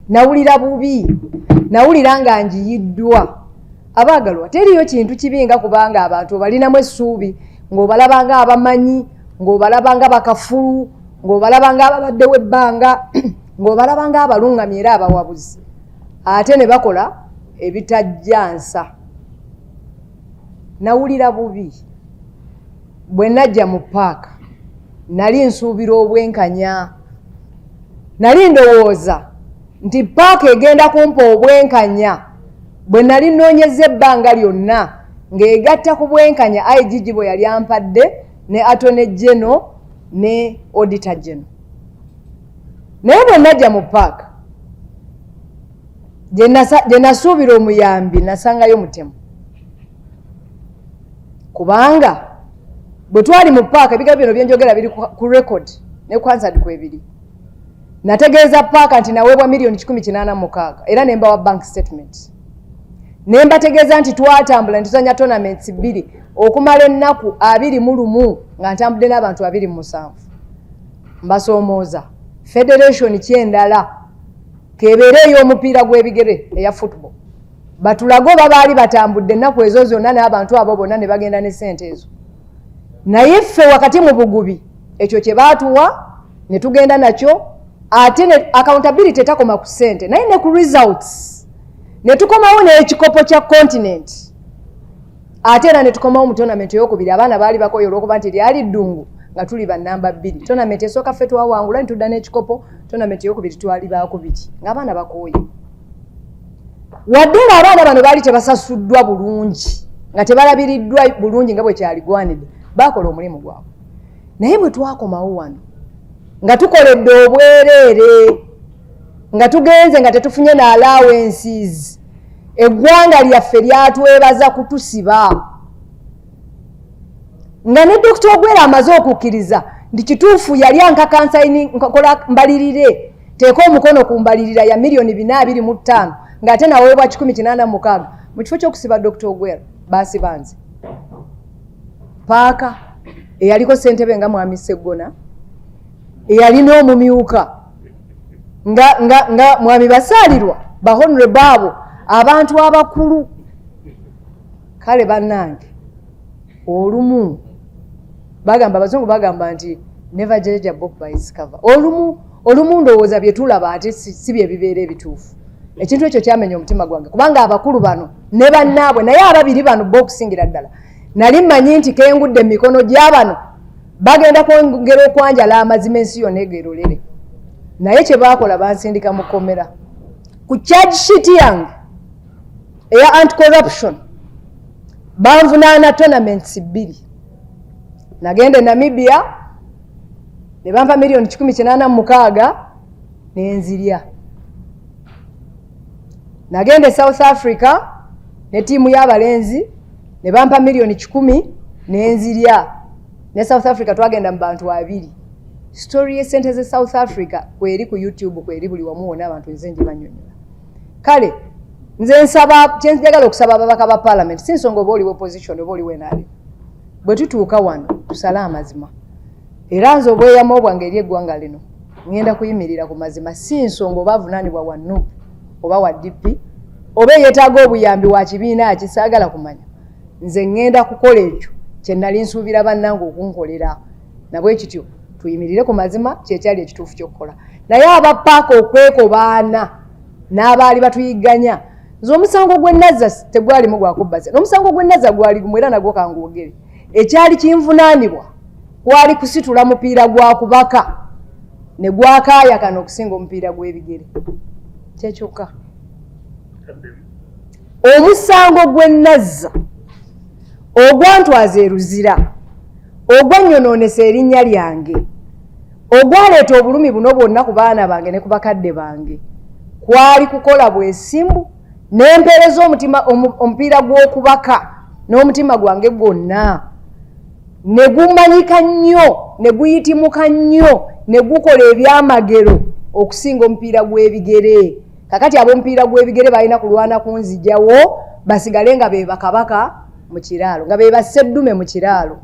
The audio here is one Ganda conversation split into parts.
nawulira bubi nawulira nga njiyiddwa abaagalwa teriyo kintu kibinga kubanga abantu balinamu essuubi ng'obalabanga abamanyi ng'obalabanga bakafulu ng'obalabanga ababaddewo ebbanga ng'obalabanga abalungamye era abawabuzi ate ne bakola ebitajjansa nawulira bubi bwe najja mu paaka nali nsuubira obwenkanya nali ndowooza nti paaka egenda kumpa obwenkanya bwe nali nnoonyeza ebbanga lyonna ng'egatta ku bwenkanya IGG bwe yali ampadde ne Attorney General ne Auditor General. Naye bwe najja mu paaka gye nasuubira omuyambi nasangayo mutemu kubanga bwe twali mu paaka ebigambo bino byenjogera biri ku record ne kwansad kwebiri nategeeza paaka nti naweebwa $186,000 era ne mbawa bank statement ne mbategeeza nti twatambula ntuzanya tournaments 2 okumala ennaku 21 nga ntambudde n'abantu 27 mbasoomooza federation kyendala kebeere ey'omupiira gw'ebigere eya football batulago babaali batambudde ennaku ezo zonna n'abantu abo bonna ne bagenda ne ssente ezo naye ffe wakati mu bugubi ekyo kye baatuwa ne tugenda nakyo ate ne accountability etakoma ku ssente naye ne ku results ne tukomawo n'ekikopo kya continent ate era ne tukomawo mu tournament ey'okubiri abaana baali bakoye olw'okuba nti lyali ddungu nga tuli bannamba 2 tournament esooka ffe twawangula ne tudda n'ekikopo tournament ey'okubiri twali baakubiri ng'abaana bakooye wadde ng'abaana bano baali tebasasuddwa bulungi nga tebalabiriddwa bulungi nga bwe kyaligwanidde baakola omulimu gwabwe naye bwe twakomawo wano nga tukoledde obwereere nga tugenze nga tetufunye na allowances eggwanga lyaffe lyatwebaza kutusiba nga ne Dr. Ogwera amaze okukkiriza ndi kituufu yali ankakansaini nkola mbalirire teeka omukono ku mbalirira ya $425,000 ng'ate naweebwa $186,000 mu kifo ky'okusiba Dr. Ogwera baasibanze paaka eyaliko ssentebe nga mwami Sseggona eyalina omumyuka nga mwami basaalirwa bahonre baabo abantu abakulu kale bannange olumu bagamba abazungu bagamba nti never judge a book by its cover olumu ndowooza bye tulaba ate si bye bibeera ebituufu ekintu ekyo kyamenya omutima gwange kubanga abakulu bano ne bannaabwe naye ababiri bano bokusingira ddala nali mmanyi nti kengudde emikono gy'abano bagenda kwongera okwanjala amazima ensi yonna egerolere naye kye baakola bansindika mu kkomera ku charge sheet yange eya anti-corruption banvunaana tournaments 2 nagende Namibia ne bampa $186,000 nenzirya nagende South Africa ne tiimu y'abalenzi ne bampa $10,000 nenzirya ne South Africa twagenda mu bantu 2 story y'essente ze South Africa kweri ku YouTube kweri buli wamu wona abantu nze njibanyonyola kale nze nsaba kyenjagala okusaba ababaka ba Parliament si nsonga oba oli opposition oba oli wenaali bwe tutuuka wano tusala amazima era nze obweyamo bwange eri eggwanga lino ngenda kuyimirira ku mazima si nsonga oba avunaanibwa wa NUP oba wa DP oba yeetaaga obuyambi wa kibiina akisaagala kumanya nze ngenda kukola ekyo kye nali nsuubira bannange okunkolera nabwe kityo tuyimirire ku mazima kyekyali ekituufu ky'okukola naye abapaaka okwekobaana n'abaali batuyiganya nze omusango gw'ennazza tegwalimu gwakubbaza n'omusango gw'ennazza gwali gumu era nagwo kangwogere ekyali kinvunaanibwa gwali kusitula mupiira gwa kubaka ne gwakaayakana okusinga omupiira gw'ebigere kyekyokka omusango gw'ennazza ogwantwaza Luzira ogwanyonoonesa erinnya lyange ogwaleeta obulumi buno bwonna ku baana bange ne ku bakadde bange kwali kukola bwesimbu n'empeereza omupiira gw'okubaka n'omutima gwange gwonna ne gumanyika nnyo ne guyitimuka nnyo ne gukola ebyamagero okusinga omupiira gw'ebigere kakati ab'omupiira gw'ebigere balina kulwana kunzijawo basigale nga be bakabaka mu kiraalo nga be basseddume mu kiraalo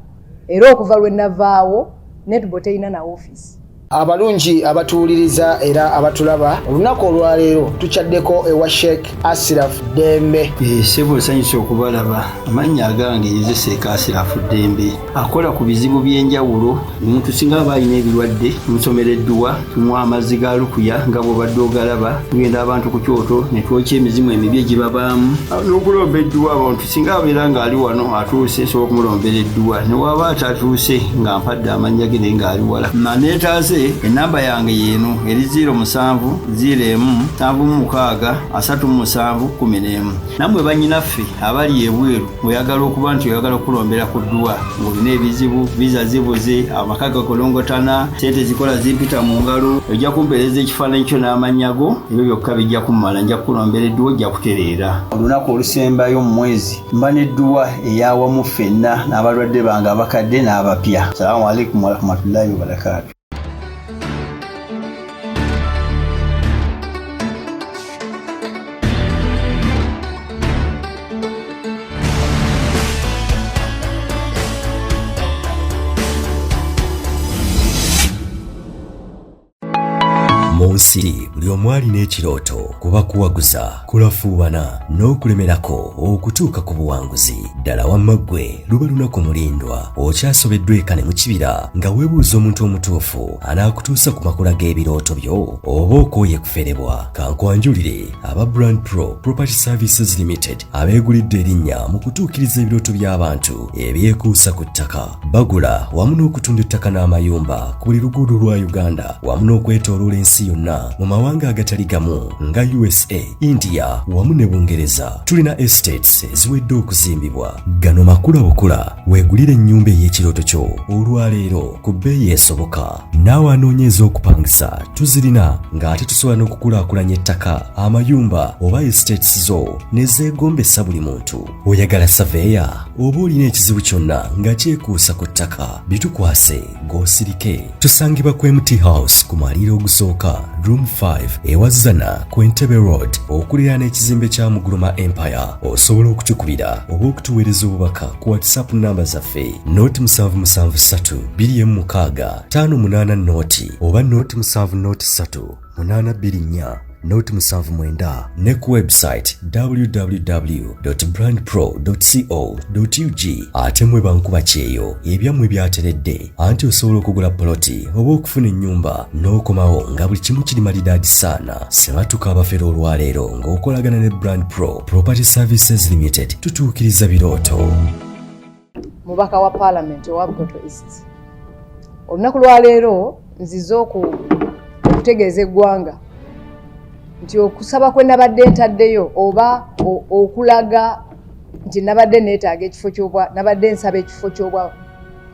era okuva lwe navaawo netball teyina na office Abalungi abatuuliriza era abatulaba olunaku olwaleero tukyaddeko ewa Sheikh Ashraf Dembe. Sebo sanyusa okubalaba. Amannya agange Seeka Ashraf Dembe akola ku bizibu by'enjawulo. Omuntu singa aba alina ebirwadde musomereddwa tunywa amazzi ga lukuya nga bw'obadde ogalaba tugenda abantu ku kyoto ne twokya emizimu emibi egibabaamu n'okulomba edduwa. Abantu singa abeera ng'ali wano atuuse sobola okumulombera edduwa ne waba atatuuse nga mpadde amannya ge naye ng'ali wala. Naneetaase enamba yange yeeno eri 0707363711. Nammwe bannyinaffe abali ebweru oyagala okuba nti oyagala okulombera ku dduwa ng'olina ebizibu viza zibuze amaka gakolongotana sente zikola zimpita mu ngalo ojja kumpeereza ekifaananyi kyo n'amannya go ebyo byokka bijja kummala nja kukulombera edduwa ojja kutereera. Olunaku olusembayo mu mwezi mba n'edduwa ey'awamu ffenna n'abalwadde bange abakadde n'abapya. Salaamu alaikum warahmatullahi wabarakatuh. Munsi buli omu alina ekirooto kuba kuwaguza kulafuubana n'okulemerako okutuuka ku buwanguzi. Ddala wamma ggwe luba lunaku mulindwa okyasobeddwa eka ne mu kibira nga weebuuza omuntu omutuufu anaakutuusa ku makula g'ebirooto byo oba okooye kuferebwa. Kankwanjulire aba Brand Pro Property Services Limited abeegulidde erinnya mu kutuukiriza ebirooto by'abantu ebyekuusa ku ttaka. Bagula wamu n'okutunda ettaka n'amayumba ku buli luguudo lwa Uganda wamu n'okwetooloola ensi yonna mu mawanga agatali gamu nga USA, India wamu ne Bungereza. Tulina estates eziwedde okuzimbibwa. Gano makula bukula weegulire ennyumba ey'ekirooto kyo olwaleero ku bbeeyi esoboka. Naawe anoonyeeza okupangisa tuzirina ng'ate tusobola n'okukulaakulanya ettaka, amayumba oba estates zo ne zeegombesa buli muntu. Oyagala saveya oba olina ekizibu kyonna nga kyekuusa ku ttaka bitukwase g'osirike. Tusangibwa ku MT House ku mwaliiro ogusooka Room 5 ewazana ku Entebbe Road okuliraana ekizimbe kya Muguluma Empire. Osobola okutukubira oba okutuweereza obubaka ku WhatsApp namba zaffe 0773265880 oba 0773824879 ne ku website www.brandpro.co.ug. ate mwe bankuba kyeyo ebyammwe byateredde anti osobola okugula poloti oba okufuna ennyumba n'okomawo nga buli kimu kiri malidaadi saana. Sebatuka abafera olwaleero ng'okolagana ne Brand Pro Property Services Limited tutuukiriza birooto. Mubaka wa Parliament owa Bukoto East, olunaku lwaleero nzize okutegeeza eggwanga nti okusaba kwe nabadde ntaddeyo oba okulaga nti nabadde neetaaga ekifo ky'obwa nabadde nsaba ekifo ky'obwa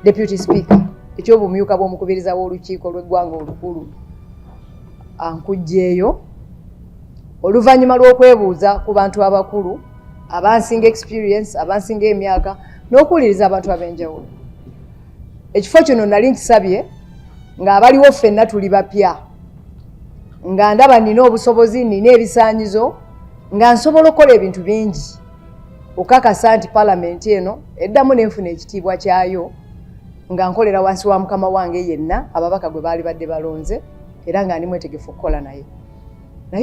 Deputy Speaker eky'obumyuka bw'omukubiriza w'olukiiko lw'eggwanga olukulu ankujjeeyo oluvannyuma lw'okwebuuza ku bantu abakulu abansinga experience abansinga emyaka n'okuwuliriza abantu ab'enjawulo. Ekifo kino nali nkisabye ng'abaliwo ffenna tuli bapya nga ndaba nina obusobozi nina ebisaanyizo nga nsobola okukola ebintu bingi okakasa nti Parliament eno eddamu n'enfuna ekitiibwa kyayo nga nkolera wansi wa mukama wange yenna ababaka gwe baali badde balonze era nga ndi mwetegefu okukola naye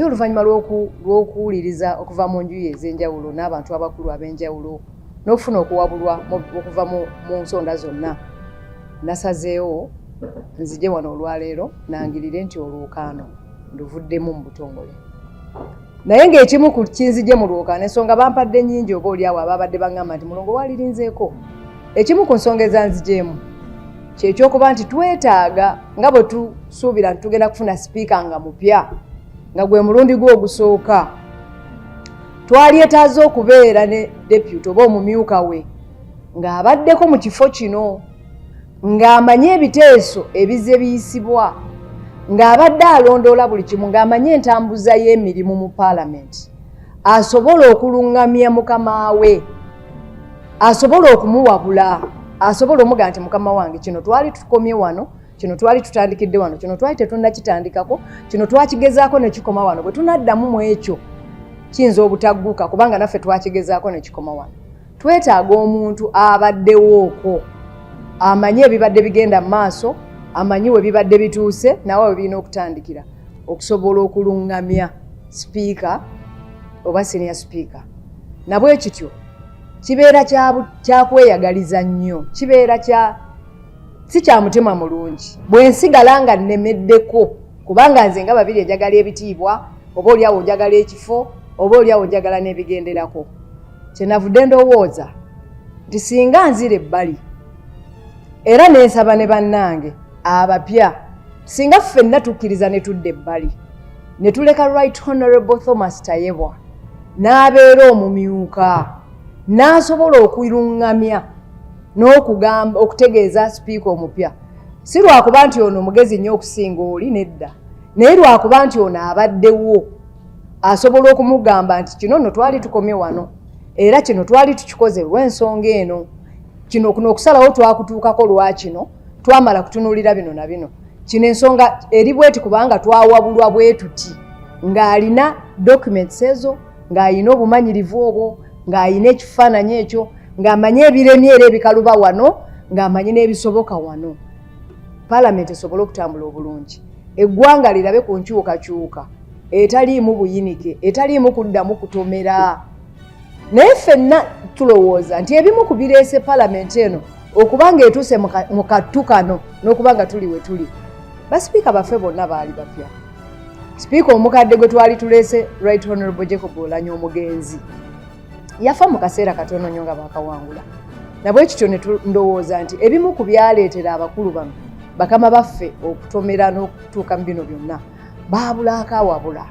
oluvannyuma lw'okuwuliriza okuva mu njuyi ez'enjawulo n'abantu abakulu ab'enjawulo n'okufuna okuwabulwa okuva mu nsonda zonna nasazeewo nzije wano olwaleero nangirire nti olwokaano nduvuddemu mu butongole. Naye ng'ekimu ku kinzije mu lwokaano ensonga bampadde nnyingi oba oliawo ababadde baŋŋamba nti mulongo waalirinzeeko. Ekimu ku nsonga ezanzijeemu kyekyokuba nti twetaaga nga bwe tusuubira nti tugenda kufuna sipiika nga mupya nga gwe mulundi gwe ogusooka twalyetaaze okubeera ne deputy oba omumyuka we ng'abaddeko mu kifo kino ng'amanye ebiteeso ebize biyisibwa ng'abadde alondoola buli kimu ng'amanye entambuza y'emirimu mu Parliament asobola okulungamya mukama we asobola okumuwabula asobola omuga nti mukama wange kino twali tukomye wano kino twali tutandikidde wano kino twali tetunnakitandikako kino twakigezaako ne kikoma wano bwe tunaddamu mu ekyo kiyinza obutagguka kubanga naffe twakigezaako ne kikoma wano. Twetaaga omuntu abaddewo okwo amanye ebibadde bigenda mu maaso amanyi we bibadde bituuse nawe bibina okutandikira okusobola okulungamya speaker oba senior speaker. Nabwe kityo kibeera kyakweyagaliza nnyo, kibeera si kya mutima mulungi bwe nsigala nga nnemeddeko kubanga nze nga babiri njagala ebitiibwa oba oliawo njagala ekifo oba oliawo njagala n'ebigenderako. Kyenavudde ndowooza nti singa nzira ebbali era nensaba ne bannange abapya singa ffenna tukkiriza ne tudda ebbali ne tuleka Right Honorable Thomas Tayebwa n'abeera omumyuka n'asobola okulungamya n'okugamba okutegeeza sipiika omupya, si lwakuba nti ono mugezi nnyo okusinga oli nedda, naye lwakuba nti ono abaddewo asobola okumugamba nti kino nno twali tukomye wano era kino twali tukikoze lw'ensonga eno, kino kuno okusalawo twakutuukako lwa kino twamala kutunuulira bino na bino, kino ensonga eri bweti kubanga twawabulwa bwe tuti, ng'alina documents ezo, ng'alina obumanyirivu obwo, ng'alina ekifaananyi ekyo, ng'amanyi ebiremye era ebikaluba wano, ng'amanyi n'ebisoboka wano. Parliament esobole okutambula obulungi, eggwanga lirabe ku nkyukakyuka etaliimu buyinike, etaliimu kuddamu kutomera. Naye ffenna tulowooza nti ebimu ku bireese Parliament eno okubanga etuuse mu kattu kano n'okubanga tuli we tuli, basipiika baffe bonna baali bapya. Sipiika omukadde gwe twali tuleese Right Honorable Jacob Oulanyah omugenzi yafa mu kaseera katono nnyo nga baakawangula. Nabwe kityo ne ndowooza nti ebimu ku byaleetera abakulu bano bakama baffe okutomera n'okutuuka mu bino byonna baabulako awabula,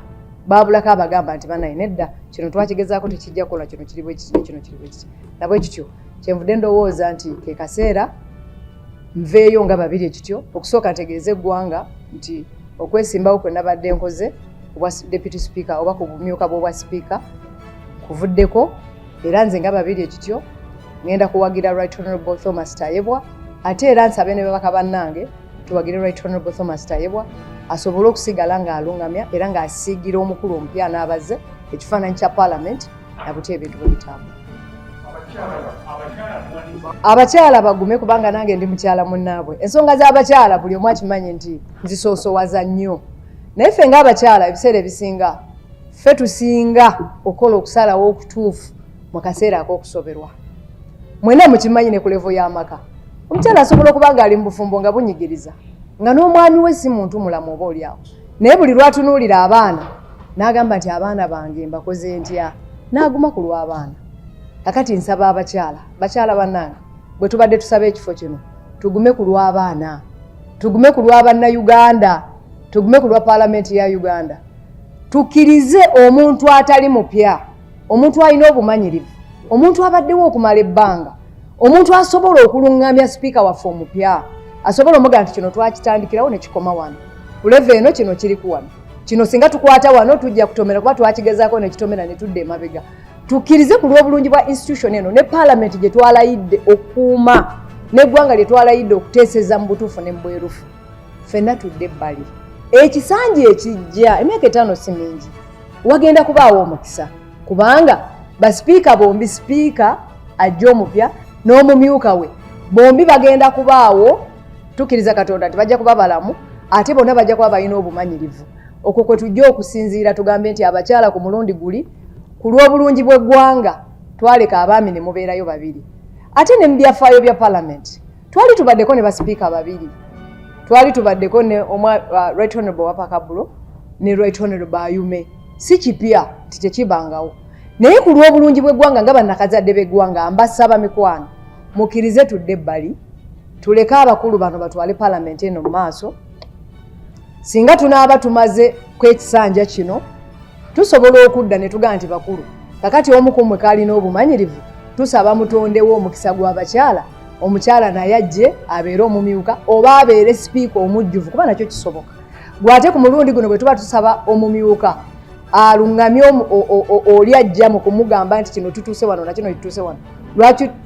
baabulako abagamba nti banaye nedda kino twakigezaako tekijja kukola, kino kiri bwe kiti, kino kiri bwe kiti. Nabwe kityo kyenvudde ndowooza nti ke kaseera nveeyo nga babiri ekityo okusooka ntegeeze eggwanga nti okwesimbawo kwe nabadde nkoze obwa deputy speaker oba ku bumyuka bw'obwa speaker kuvuddeko, era nze nga babiri ekityo ngenda kuwagira Right Honorable Thomas Tayebwa, ate era nsabe ne babaka bannange tuwagire Right Honorable Thomas Tayebwa asobole okusigala ng'alungamya era ng'asiigira omukulu omupya n'abaze ekifaananyi kya Parliament nabutya ebintu bwe bitambula. Abakyala bagume kubanga nange ndi mukyala munnaabwe. Ensonga z'abakyala buli omu akimanyi nti nzisoosowaza nnyo, naye ffe ng'abakyala ebiseera ebisinga ffe tusinga okukola okusalawo okutuufu mu kaseera ak'okusoberwa. Mwena mukimanyi ne ku levo y'amaka omukyala asobola okuba ng'ali mu bufumbo nga bunyigiriza nga n'omwami we si muntu mulamu oba oliawo, naye buli lwatunuulira abaana n'agamba nti abaana bange mbakoze ntya, n'aguma ku lw'abaana. Kakati nsaba bakyala bannange bwe tubadde tusaba ekifo kino tugume ku lw'abaana, tugume ku lw'Abannayuganda, tugume ku lwa Parliament ya Uganda. Tukkirize omuntu atali mupya, omuntu alina obumanyirivu, omuntu abaddewo okumala ebbanga, omuntu asobola okulungamya sipiika waffe omupya, asobola omugamba nti kino twakitandikirawo ne kikoma wano, ku levo eno kino kiri ku wano, kino singa tukwata wano tujja kutomera kuba twakigezaako ne kitomera ne tudda emabega. Tukkirize ku lw'obulungi bwa institution eno ne Parliament gye twalayidde okuuma n'eggwanga lye twalayidde okuteeseza mu butuufu ne mu bwerufu, ffenna tudde ebbali. Ekisanja ekijja emyaka 5 si mingi wagenda kubaawo omukisa kubanga basipiika bombi, sipiika ajja omupya n'omumyuka we bombi bagenda kubaawo, tukkiriza Katonda nti bajja kuba balamu ate bonna bajja kuba balina obumanyirivu. Okwo kwe tujja okusinziira tugambe nti abakyala ku mulundi guli ku lw'obulungi bw'eggwanga twaleka abaami ne mubeerayo babiri. Ate ne mu byafaayo bya Parliament twali tubaddeko ne basipiika babiri, twali tubaddeko ne Right Honorable Wapakabulo ne Right Honorable Ayume. Si kipya nti tekibangawo, naye ku lw'obulungi bw'eggwanga nga bannakazadde b'eggwanga mbasaba mikwano mukkirize tudde ebbali, tuleke abakulu bano batwale Parliament eno mu maaso. Singa tunaaba tumaze kw'ekisanja kino tusobola okudda ne tugamba nti bakulu kakati omu ku mmwe kaalina obumanyirivu tusaba mutondewo omukisa gw'abakyala, omukyala naye ajje abeere omumyuka oba abeere sipiika omujjuvu kuba nakyo kisoboka. Gwate ku mulundi guno bwe tuba tusaba omumyuka alungamye oli ajja mu kumugamba nti kino tutuuse wano na kino kituuse wano,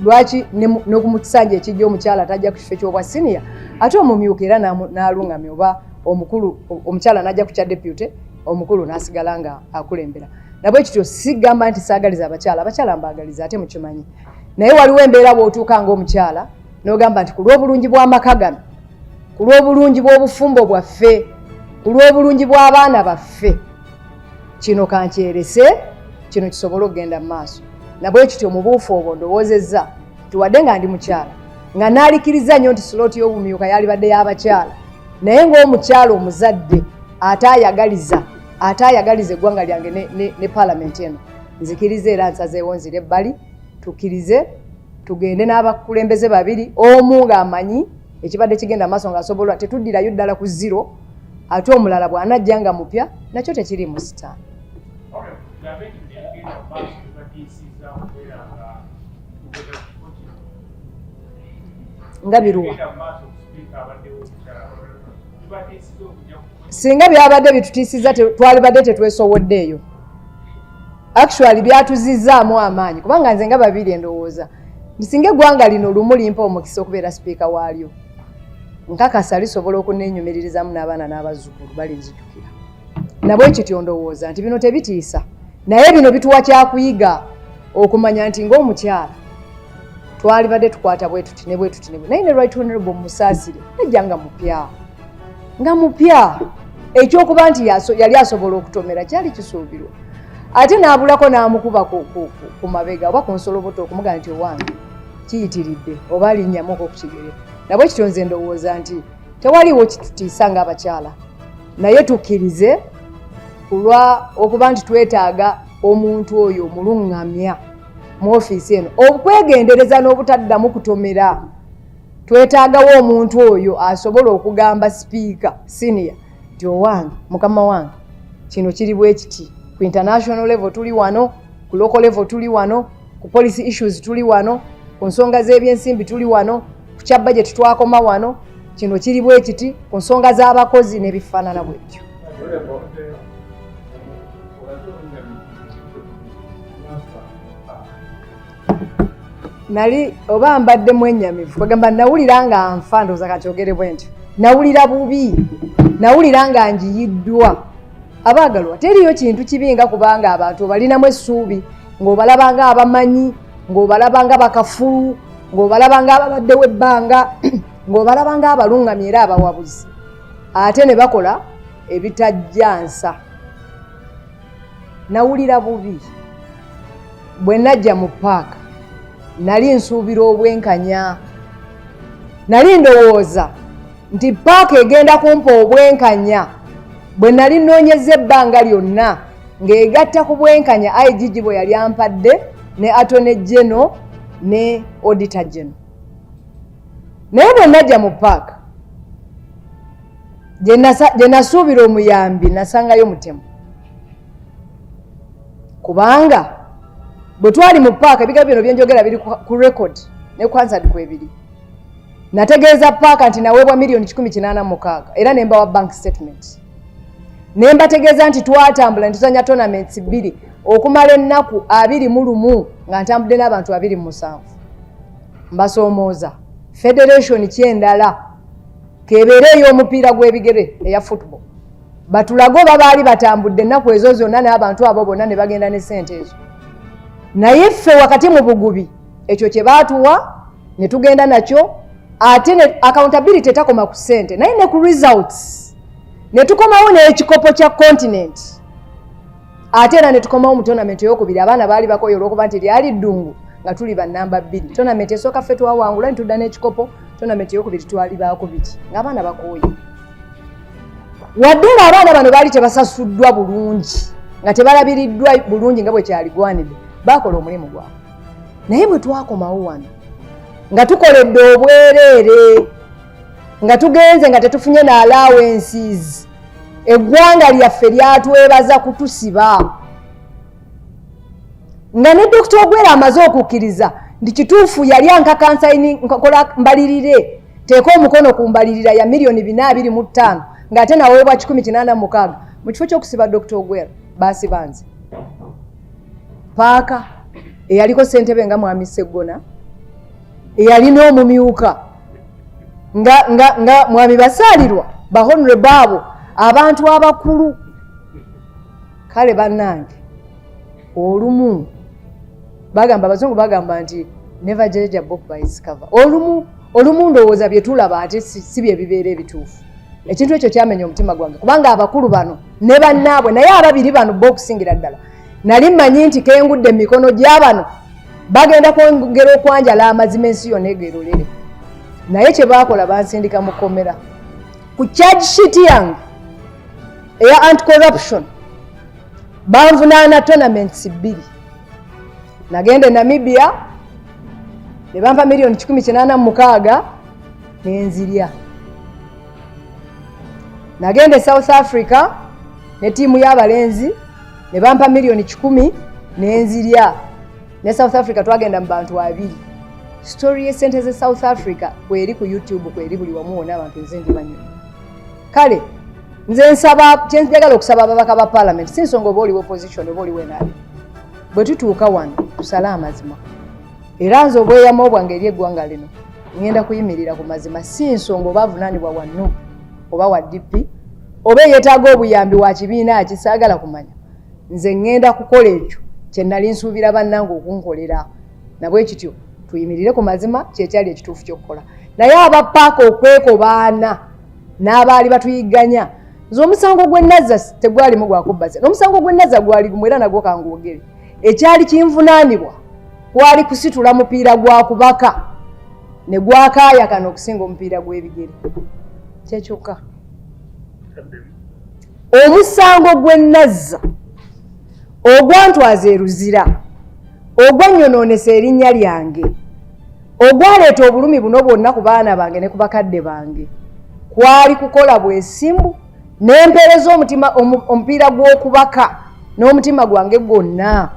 lwaki n'okumukisanja ekijja omukyala tajja ku kifo ky'obwa siniya ate omumyuka era n'alungamye oba omukulu omukyala n'ajja ku kya deputy omukulu n'asigala nga akulembera. Nabwe kityo sigamba nti saagaliza abakyala mbaagaliza ate mukimanyi, naye waliwo embeera bw'otuuka ng'omukyala n'ogamba nti ku lw'obulungi bw'amaka gano, ku ku lw'obulungi bw'obufumbo bwaffe, ku lw'obulungi bw'abaana baffe. Kino kankyerese, kino kisobole okugenda mu maaso. Nabwe kityo omubuufu obwo ndowoozezza tuwadde nga ndi mukyala nga naalikiriza nnyo nti slot y'obumyuka yalibadde y'abakyala, naye ng'omukyala omuzadde ate ayagaliza eggwanga lyange ne Parliament eno, nzikiriza era nsazeewo nzire ebbali, tukkirize tugende n'abakulembeze babiri, omu ng'amanyi ekibadde kigenda maaso ng'asobola tetuddirayo ddala ku zero, ate omulala bw'anajja nga mupya nakyo tekiri mu sitaani. Nga biruwa singa byabadde bitutiisiza twalibadde tetwesowoddeeyo. Actually byatuzizzaamu amaanyi kubanga nze nga babiri endowooza singa eggwanga lino lumu limpa omukisa okubeera sipiika waalyo, nkakasa lisobola okuneenyumiririzamu n'abaana n'abazzukulu balinzijukira. Nabwe kityo ndowooza nti bino tebitiisa, naye bino bituwa kyakuyiga okumanya nti ng'omukyala twalibadde tukwata bwe tuti ne bwe tuti ne bwe. Naye ne Right Honorable Musaasire najja nga mupya ekyokuba nti yali asobola okutomera kyali kisuubirwa, ate n'abulako n'amukuba ku mabega oba ku nsoloboto okumugamba nti owange kiyitiridde oba alinnyamuko ku kigere. Nabwe kityo nze ndowooza nti tewaliwo kitutiisa ng'abakyala, naye tukkirize kulwa okuba nti twetaaga omuntu oyo omuluŋŋamya mu ofiisi eno, okwegendereza n'obutaddamu kutomera. Twetaagawo omuntu oyo asobola okugamba sipiika senior nti owange mukama wange kino kiri bwe kiti, ku international level tuli wano, ku local level tuli wano, ku policy issues tuli wano, ku nsonga z'ebyensimbi tuli wano, ku kya budget twakoma wano, kino kiri bwe kiti, ku nsonga z'abakozi n'ebifaanana bw'ebyo. Nali oba mbadde mwennyamivu bagamba nawulira nga nfa, ndowooza kakyogere bwe ntyo, nawulira bubi, nawulira nga njiyiddwa. Abaagalwa teriyo kintu kibi nga kubanga abantu balinamu essuubi, ng'obalaba nga abamanyi, ng'obalaba nga bakafulu, ng'obalaba nga ababaddewo ebbanga, ng'obalaba nga abalungamye era abawabuzi, ate ne bakola ebitajjansa. Nawulira bubi bwe najja mu paaka, nali nsuubira obwenkanya, nali ndowooza nti paaka egenda kumpa obwenkanya bwe nali nnoonyeza ebbanga lyonna ng'egatta ku bwenkanya IGG bwe yali ampadde ne Attorney General ne Auditor General. Naye bwe najja mu paaka gye nasuubira omuyambi nasangayo mutemu, kubanga bwe twali mu paaka ebigambo bino bye njogera biri ku record ne kwansad kwebiri. Nategeeza paaka nti naweebwa $186,000 era ne mbawa bank statement. Ne mbategeeza nti twatambula ne tuzanya tournaments 2 okumala ennaku 21 nga ntambudde n'abantu 27. Mbasoomooza federation kyendala kebeere ey'omupiira gw'ebigere eya football. Batulago babaali batambudde ennaku ezo zonna n'abantu abo bonna ne bagenda ne ssente ezo. Naye ffe wakati mu bugubi ekyo kye baatuwa ne tugenda nakyo, ate ne accountability etakoma ku ssente naye ne ku results. Ne tukomawo n'ekikopo kya continent, ate era ne tukomawo mu tournament ey'okubiri abaana baali bakoye olw'okuba nti lyali ddungu nga tuli ba namba 2. Tournament esooka ffe twawangula ne tudda n'ekikopo, tournament ey'okubiri twali baakubiri ng'abaana bakoye. Wadde ng'abaana bano baali tebasasuddwa bulungi nga tebalabiriddwa bulungi nga bwe kyaligwanidde, baakola omulimu gwabwe. Naye bwe twakomawo wano nga tukoledde obwereere, nga tugenze nga tetufunye na allowances, eggwanga lyaffe lyatwebaza kutusiba. Nga ne Dr. Ogwera amaze okukkiriza nti kituufu yali ankakansaini nkola mbalirire, teeka omukono ku mbalirira ya $425,000 ng'ate naweebwa $186,000 mu kifo ky'okusiba Dr. Ogwera baasiba nze. Paaka eyaliko ssentebe nga mwami Sseggona, eyalina omumyuka nga mwami Basaalirwa, bahonre baabo abantu abakulu. Kale bannange olumu bagamba, abazungu bagamba nti never judge a book by its cover. Olumu olumu ndowooza bye tulaba ate si bye bibeera ebituufu. Ekintu ekyo kyamenya omutima gwange kubanga abakulu bano ne bannaabwe naye ababiri bano bo okusingira ddala nali mmanyi nti kengudde emikono gy'abano bagenda kwongera okwanjala amazima ensi yonna egerolere. Naye kye baakola bansindika mu kkomera ku charge sheet yange eya anti-corruption banvunaana tournaments 2. Nagenda Namibia ne bampa million 186 nenzirya. Nagenda South Africa ne tiimu y'abalenzi ne bampa million 10 nenzirya. Ne South Africa twagenda mu bantu 2. Story y'essente ze South Africa kweri ku YouTube kweri buli wamu wona abantu nze ndimanyi. Kale nze nsaba kyenjagala okusaba ababaka ba Parliament si nsonga oba oli opposition oba oli wenaali. Bwe tutuuka wano tusala amazima. Era nze obweyamo bwange eri eggwanga lino ngenda kuyimirira ku mazima si nsonga oba avunaanibwa wa NUP oba wa DP oba yeetaaga obuyambi wa kibiina kisaagala kumanya. Nze ngenda kukola ekyo kye nnali nsuubira bannange okunkolera. Nabwe kityo tuyimirire ku mazima kyekyali ekituufu ky'okukola. Naye abapaaka okwekobaana n'abaali batuyigganya nze omusango gw'ennazza tegwalimu gwa kubbaza. N'omusango gw'ennazza gwali gumu era nagwo kanguwogere. Ekyali kinvunaanibwa kwali kusitula mupiira gwa kubaka ne gwakaayakana okusinga omupiira gw'ebigere. Kyekyokka. Omusango gw'ennazza ogwantwaza e Luzira ogwanyonoonesa erinnya lyange ogwaleeta obulumi buno bwonna ku baana bange ne ku bakadde bange kwali kukola bwesimbu n'empeereza omupiira gw'okubaka n'omutima gwange gwonna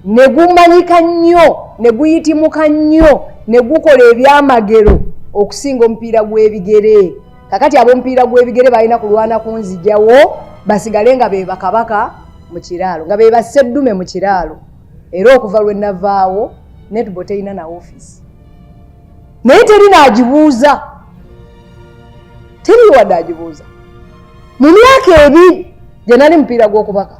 ne gumanyika nnyo ne guyitimuka nnyo ne gukola ebyamagero okusinga omupiira gw'ebigere. Kakati ab'omupiira gw'ebigere balina kulwana kunzijawo basigale nga be bakabaka mu kiraalo nga be basseddume mu kiraalo. Era okuva lwe navaawo netball terina na office. Naye terina agibuuza. Teri wadde agibuuza. Mu myaka 2 gye nali mupiira gw'okubaka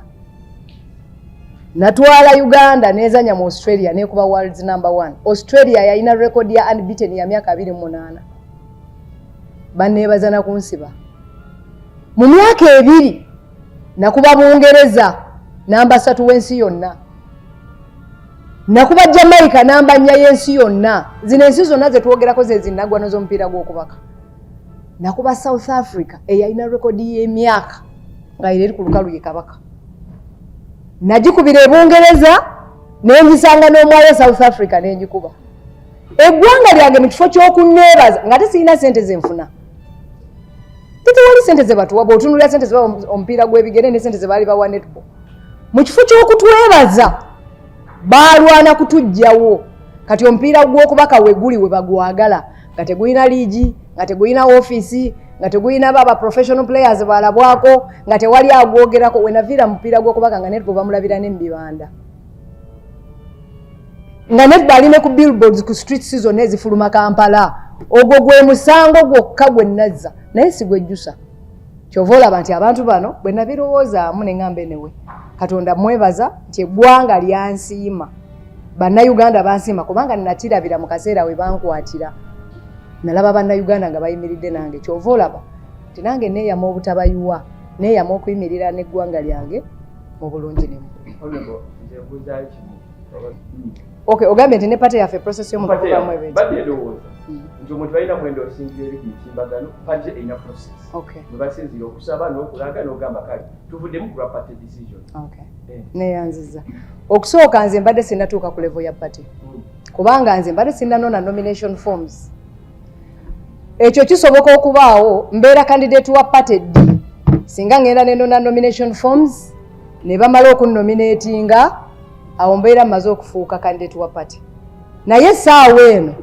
natwala Uganda nezanya mu Australia nekuba world's #1. Australia yalina record ya unbeaten ya myaka 28. Banneebaza na kunsiba. Mu myaka 2 nakuba Bungereza namba 3 w'ensi yonna. Nakuba Jamaica namba 4 y'ensi yonna. Zino ensi zonna ze twogerako ze zinnagwano z'omupiira gw'okubaka. Nakuba South Africa eyalina record y'emyaka nga eri ku lukalu ye kabaka. Najikubira e Bungereza nenjisanga n'omwayo South Africa nenjikuba. Eggwanga lyange mu kifo ky'okunneebaza nga tesirina sente zenfuna. Tewali sente ze batuwa bw'otunulira sente ze omupiira gw'ebigere ne sente ze baali bawa netball. Mu kifo ky'okutwebaza balwana kutujjawo. Kati omupiira gw'okubaka we guli we bagwagala nga tegulina liigi nga tegulina office nga tegulina baba professional players balabwako nga tewali agwogerako wenaviira mupiira gw'okubaka nga netball bamulabira n'embibanda. Nga netball alina ku billboards ku street season ezifuluma Kampala. Ogwo gwe musango gwokka gwe nazza naye si gwejjusa. Kyova olaba nti abantu bano bwe nabirowoozaamu ne ŋŋamba enewe Katonda mwebaza nti eggwanga lyansiima. Bannayuganda bansiima kubanga nakirabira mu kaseera we bankwatira. Nalaba bannayuganda nga bayimiridde nange. Kyova olaba nti nange neeyama obutabayiwa neeyama okuyimirira n'eggwanga lyange mu bulungi ne mu okay, ogambye nti ne pate yaffe process y'omukubamu ebintu. Nti omuntu balina kwenda osingira eri ku mutimbagano pate erina process. Webasinzira okusaba n'okulaga n'ogamba kale tuvuddemu ku lwa pate decision. Neyanziza. Okusooka nze mbadde sinnatuuka ku level ya pate. Kubanga nze mbadde sinnanona nomination forms. Ekyo kisoboka okubaawo mbeera candidate wa pate D. Singa ngenda nenona nomination forms ne bamala okunnominatinga awo mbeera mmaze okufuuka candidate wa pate. Naye saawa eno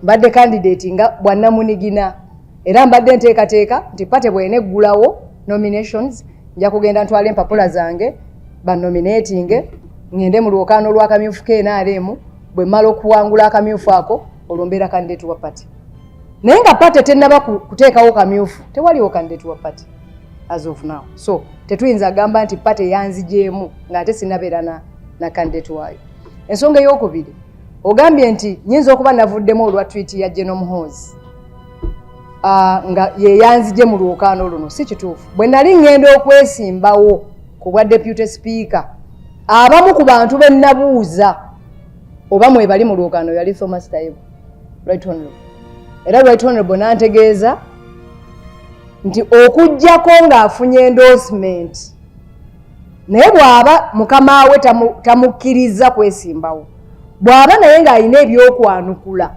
mbadde candidate nga bwannamunigina era mbadde nteekateeka nti pate bw'eneggulawo nominations nja kugenda ntwala empapula zange bannominating ngende mu lwokaano lw'akamyufu KNRM bwe mmala okuwangula akamyufu ako olwo mbeera candidate wa pate. Naye nga pate tennaba kuteekawo kamyufu tewaliwo candidate wa pate as of now. So tetuyinza agamba nti pate yanzijeemu ng'ate sinnabeera na candidate waayo. Ensonga ey'okubiri ogambye nti nyinza okuba navuddemu olwa tweet ya General Muhoozi nga yeyanzije mu lwokaano luno si kituufu. Bwe nali ngenda okwesimbawo ku bwa deputy speaker abamu ku bantu be nabuuza oba mwe bali mu lwokaano yali Thomas Taibu Right Honorable. Era Right Honorable nantegeeza nti okujjako ng'afunye endorsement naye bw'aba mukama we tamukkiriza kwesimbawo, bw'aba naye ng'alina ebyokwanukula,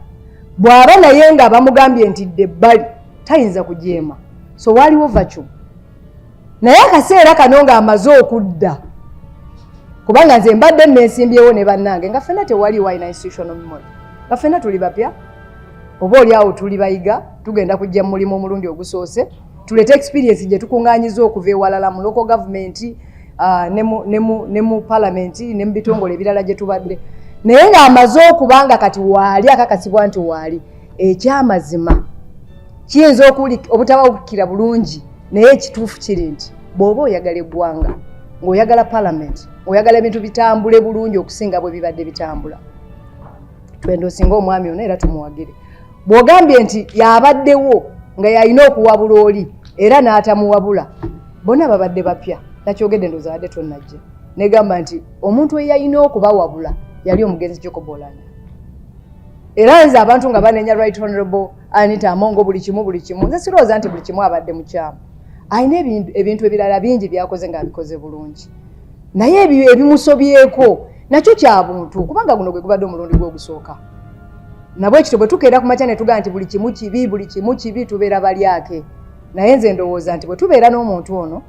bw'aba naye nga bamugambye nti debbali tayinza kujeema. So waliwo vacu naye akaseera kano ng'amaze okudda kubanga nze mbadde neesimbyewo ne bannange nga ffenna tewaliwo alina institutional memory, nga ffenna tuli bapya oba oli awo tuli bayiga tugenda kujja mu mulimu omulundi ogusoose tulete experience gye tukungaanyiza okuva ewalala mu local government ne mu parliament ne mu bitongole ebirala gye tubadde naye ng'amaze okubanga kati waali akakasibwa nti waali ekyamazima kiyinza obutabawukira bulungi naye ekituufu kiri nti bw'oba oyagala eggwanga ng'oyagala parliament oyagala ebintu bitambule bulungi okusinga bwe bibadde bitambula twende osinga omwami ono era tumuwagire. Bw'ogambye nti yabaddewo nga yalina okuwabula oli era n'atamuwabula bonna babadde bapya nakyogedde ndowooza badde tonnajja negamba nti omuntu eyalina okubawabula yali omugenzi Jacob Oulanyah. Era nze abantu nga banenya Right Honorable Anita Amongo buli kimu nze sirowooza nti buli kimu abadde mukyamu, alina ebintu ebirala bingi byakoze ng'abikoze bulungi naye ebimusobyeko nakyo kya buntu kubanga guno gwe gubadde omulundi gw'ogusooka nabwe ekito bwe tukeera ku makya ne tugaa nti buli kimu kibi tubeera balyake naye nze ndowooza nti bwe tubeera n'omuntu ono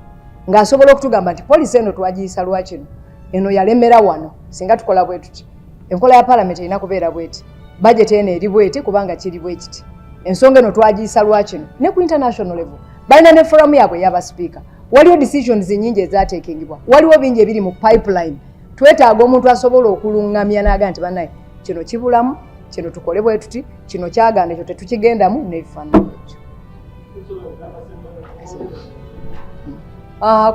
ng'asobola okutugamba nti poliisi eno twagiyisa lwakino eno yalemera wano singa tukola bwe tuti enkola ya parliament erina kubeera bweti budget eno eri bweti kubanga kiri bwekiti ensonga eno twagiyisa lwakino ne ku international level balina ne forum yaabwe ey'aba speaker waliwo decisions nyingi ezaateekingibwa waliwo bingi ebiri mu pipeline twetaaga omuntu asobola okulungamya n'aga nti bannaye kino kibulamu kino tukole bwe tuti kino kyagaana ekyo tetukigendamu n'ebifaananyi ekyo.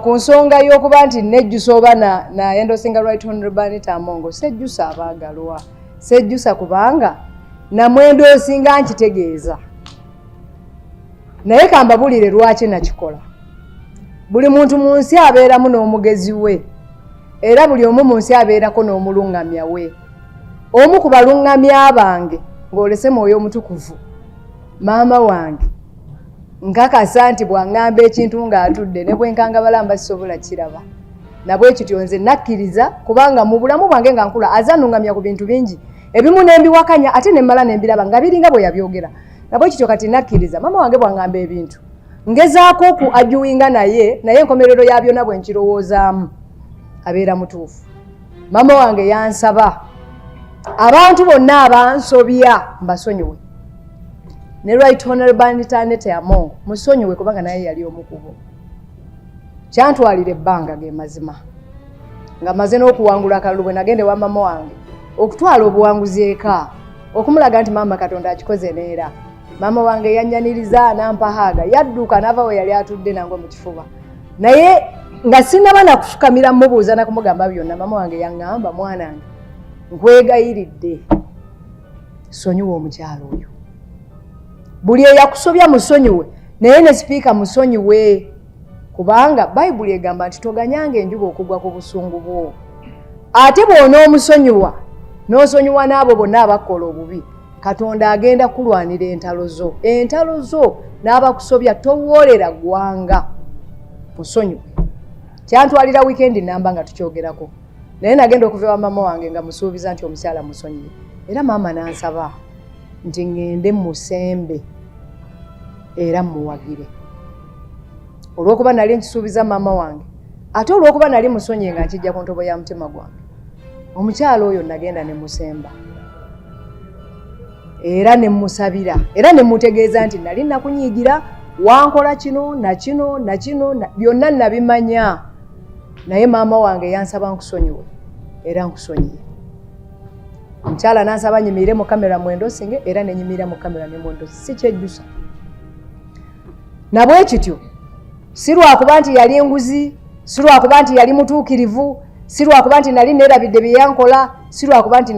Ku nsonga y'okuba nti nejjusa oba nayendosinga Right Honorable Anita Amongo sejjusa abaagalwa sejjusa kubanga namwendo osinga nkitegeeza naye kambabulire lwaki nakikola. Buli muntu mu nsi abeeramu n'omugezi we era buli omu mu nsi abeerako n'omulungamya we. Omu ku balungamya bange ng'olese Mwoyo Omutukuvu maama wange nkakasa nti bw'angamba ekintu ng'atudde ne bwenkanga balamba sisobola kiraba nabwe ekityo nze nakkiriza kubanga mu bulamu bwange nga nkula azannungamya ku bintu bingi ebimu nembiwakanya ate nemmala nembiraba nga biringa bwe yabyogera nabwe ekityo kati nakkiriza maama wange bw'angamba ebintu ngezaako ku ajuwinga naye enkomerero ya byonna bwe nkirowoozaamu abeera mutuufu. Maama wange yansaba abantu bonna abansobya mbasonyiwe ne Right Honorable Anita Amongo musonyiwe kubanga naye yali omukubo kyantwalira ebbanga ge mazima nga maze n'okuwangula akalulu bwe nagende wa maama wange okutwala obuwanguzi eka okumulaga nti maama Katonda akikoze neera. Maama wange yanyaniriza nampahaaga yadduka n'ava we yali atudde nange mu kifuba naye nga sinaba nakufukamira mubuuza nakumugamba byonna maama wange yaŋŋamba mwanange nkwegayiridde sonyiwe omukyalo oyo buli eyakusobya musonyiwe naye ne sipiika musonyiwe kubanga Bayibuli egamba nti toganyanga enjuba okugwa ku busungu bwo ate bw'onoomusonyiwa n'osonyiwa n'abo bonna abakola obubi Katonda agenda kulwanira entalo zo n'abakusobya towoolera ggwanga musonyiwe. Kyantwalira weekend namba nga tukyogerako naye nagenda okuva wa maama wange nga musuubiza nti omukyala musonyiwe era maama nansaba nti ngende musembe era muwagire olw'okuba nali nkisuubiza maama wange ate olw'okuba nali musonyiye nga nkijja ku ntobo ya mutima gwange omukyala oyo nagenda ne musemba era ne musabira era ne mutegeeza nti nali nakunyiigira wankola kino na kino byonna nabimanya naye maama wange yansaba nkusonyiwe era nkusonyiye. Omukyala nansaba nyimirire mu kamera mwendosinge era nenyimirira mu kamera ne mwendosi si kyejjusa nabwe kityo si lwakuba nti yali enguzi si lwakuba nti yali mutuukirivu sirwa kuba nti nali nerabidde bye yankola, sirwa kuba nti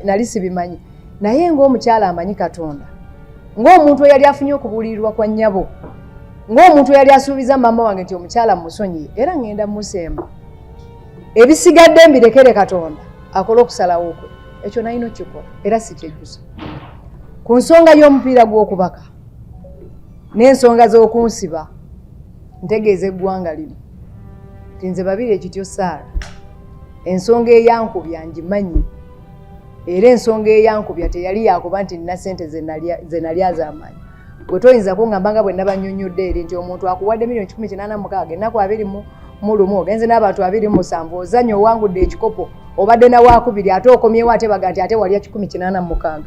nali sibimanyi. Naye ng'omukyala amanyi Katonda, ng'omuntu eyali afunye okubuulirirwa kwa nnyabo, ng'omuntu eyali asuubiza mama wange nti omukyala musonyiye era ngenda musemba, ebisigadde mbirekere Katonda akola okusalawo kwe. Ekyo nalina okikola era sikyejjusa. Ku nsonga y'omupiira gw'okubaka n'ensonga z'okunsiba, ntegeeza eggwanga lino nti nze Babirye Kityo Sarah, ensonga eyankubya ngimanyi, era ensonga eyankubya teyali yakuba nti nina ssente ze nali az'amaanyi. Bwe toyinza kuŋŋamba nga bwe nabannyonnyodde eri nti omuntu akuwadde $186,000 ennaku 21 ogenze n'abantu 27 ozannya owangudde ekikopo obadde na wakubiri ate okomyewo ate baga nti ate walya 186.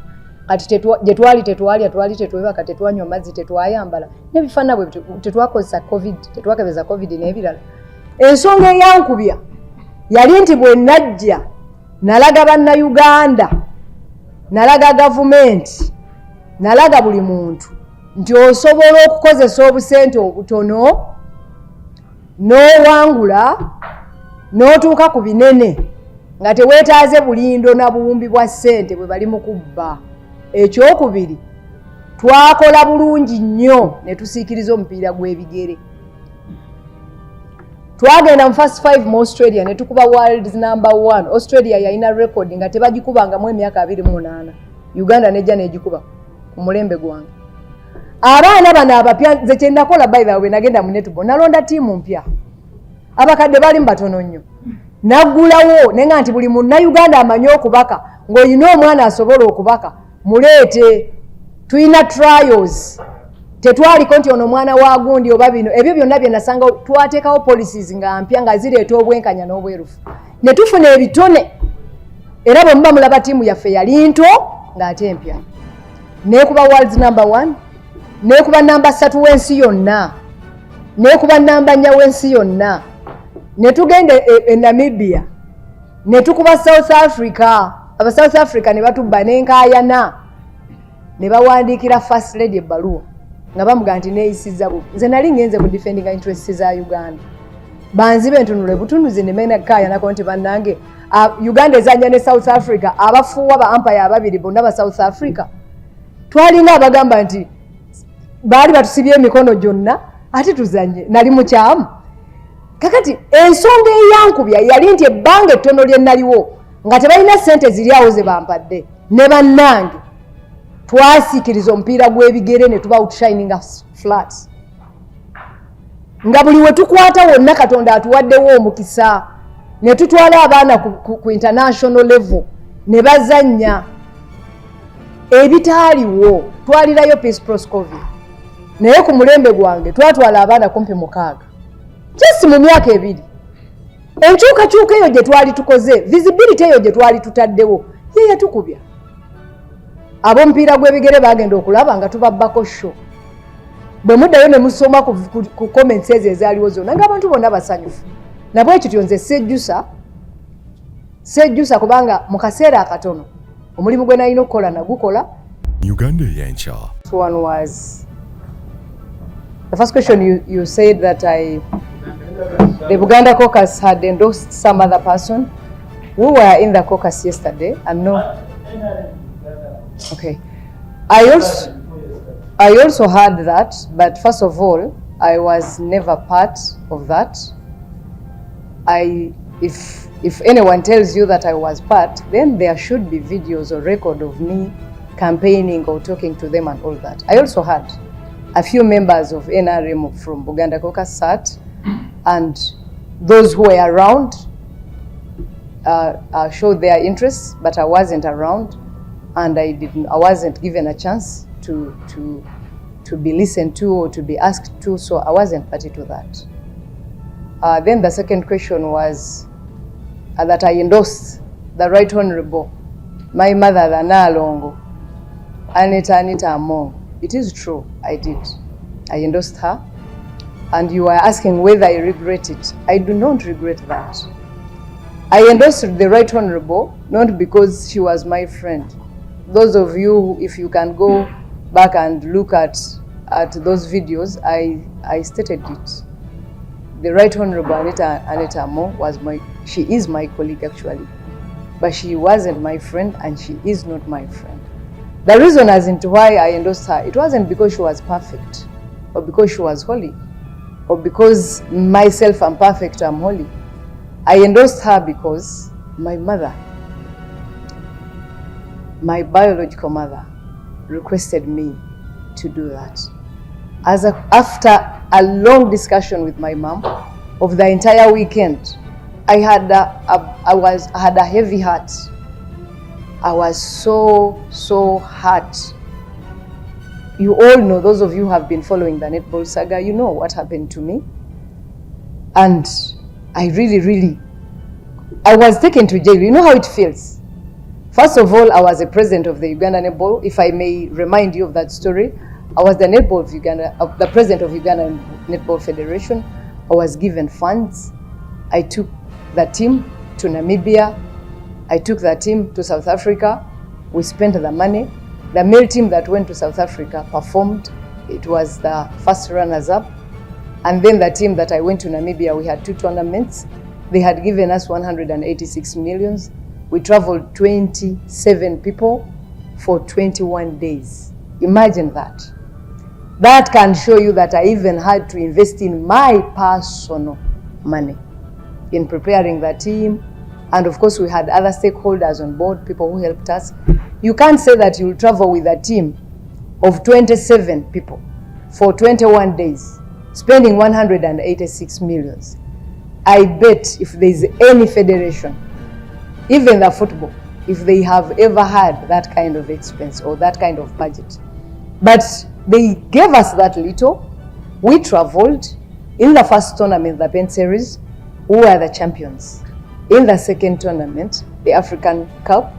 Kati gye twali tetwalya, twali tetwebaka, tetwanywa mazzi, tetwayambala n'ebifaana bwe tetwakozesa covid, tetwakebeza covid n'ebirala. Ensonga eyankubya yali nti bwe najja nalaga bannayuganda, nalaga gavumenti, nalaga buli muntu nti osobola okukozesa obusente obutono n'owangula n'otuuka ku binene nga teweetaaze bulindo na buwumbi bwa ssente bwe bali mu kubba. Ekyokubiri, twakola bulungi nnyo ne tusiikiriza omupiira gw'ebigere. Twagenda mu first 5 mu Australia ne tukuba world's #1. Australia yalina record nga tebagikubangamu emyaka 28. Uganda nejja negikuba ku mulembe gwange. Abaana bano abapya nze kye nakola by the way nagenda mu netball nalonda tiimu mpya. Abakadde bali mbatono nnyo. Naggulawo nenga nti buli munnayuganda amanyi okubaka ng'olina omwana asobola okubaka muleete, tuyina trials. Tetwaliko nti ono mwana wa gundi oba bino, ebyo byonna bye nasanga twateekawo policies nga mpya nga zireeta obwenkanya n'obwerufu. Ne tufuna ebitone era bwe muba mulaba tiimu yaffe yali nto ng'ate mpya. Neekuba world's #1, neekuba #3 w'ensi yonna, neekuba #4 w'ensi yonna. Ne tugenda e Namibia ne tukuba South Africa. Aba South Africa ne batubba n'enkaayana ne bawandiikira First Lady ebbaluwa nga bamugaa nti neeyisizza bubi. Nze nali ngenze ku defending interests za Uganda. Banzibe entunule butunuzi ne mena kaayanako nti bannange Uganda ezanya ne South Africa abafuuwa ba umpire ababiri bonna ba South Africa. Twalinga abagamba nti baali batusibye emikono gyonna ate tuzanye nali mukyamu. Kakati ensonga eyankubya yali nti ebbanga ettono lye naliwo nga tebalina ssente ziri awo ze bampadde ne bannange twasiikiriza omupiira gw'ebigere ne tuba outshining flat. Nga buli we tukwata wonna Katonda atuwaddewo omukisa ne tutwala abaana ku international level ne bazannya ebitaaliwo. Twalirayo Peace Proscovia naye ku mulembe gwange twatwala abaana kumpi 6 just mu myaka 2. Enkyukakyuka eyo gye twali tukoze, visibility eyo gye twali tutaddewo ye yatukubya. Ab'omupiira gw'ebigere bagenda okulaba nga tubabbako show. Bwe muddayo ne musoma ku comments ezo ezaaliwo zonna ng'abantu bonna basanyufu. Nabwe ekityo nze sejjusa kubanga mu kaseera akatono omulimu gwe nalina okukola nagukola. Uganda Eyenkya. One was the first question you said that the Buganda caucus had endorsed some other person. We were in the caucus yesterday and no. Okay. I also heard that, but first of all, I was never part of that. If anyone tells you that I was part, then there should be videos or record of me campaigning or talking to them and all that. I also had a few members of NRM from Buganda caucus sat, and those who were around showed their interest, but I wasn't around, and I wasn't given a chance to be listened to or to be asked to, so I wasn't party to that. Then the second question was that I endorsed the Right Honourable, my mother, the Naalongo, Anita Among. It is true, I did. I endorsed her. And you are asking whether I regret it. I do not regret that. I endorsed the Right Honourable not because she was my friend. Those of you, if you can go back and look at those videos, I stated it. The Right Honourable Anita Among was She is my colleague actually, but she wasn't my friend and she is not my friend. The reason as into why I endorsed her, it wasn't because she was perfect or because she was holy or because myself I'm perfect, I'm holy. I endorsed her because my mother, my biological mother, requested me to do that. After a long discussion with my mom of the entire weekend, I had a heavy heart. I was so hurt. You all know, those of you who have been following the netball saga, you know what happened to me. And I I was taken to jail. You know how it feels. First of all, I was a president of the Uganda Netball. If I may remind you of that story, I was the netball of Uganda, the president of Uganda Netball Federation. I was given funds. I took the team to Namibia. I took the team to South Africa. We spent the money. The male team that went to South Africa performed. It was the first runners-up. And then the team that I went to Namibia, we had 2 tournaments. They had given us 186 millions. We traveled 27 people for 21 days. Imagine that. That can show you that I even had to invest in my personal money in preparing the team. And of course, we had other stakeholders on board, people who helped us. You can't say that you'll travel with a team of 27 people for 21 days, spending 186 millions. I bet if there's any federation, even the football, if they have ever had that kind of expense or that kind of budget. But they gave us that little. We traveled. In the first tournament, the Pen Series, we were the champions. In the second tournament, the African Cup,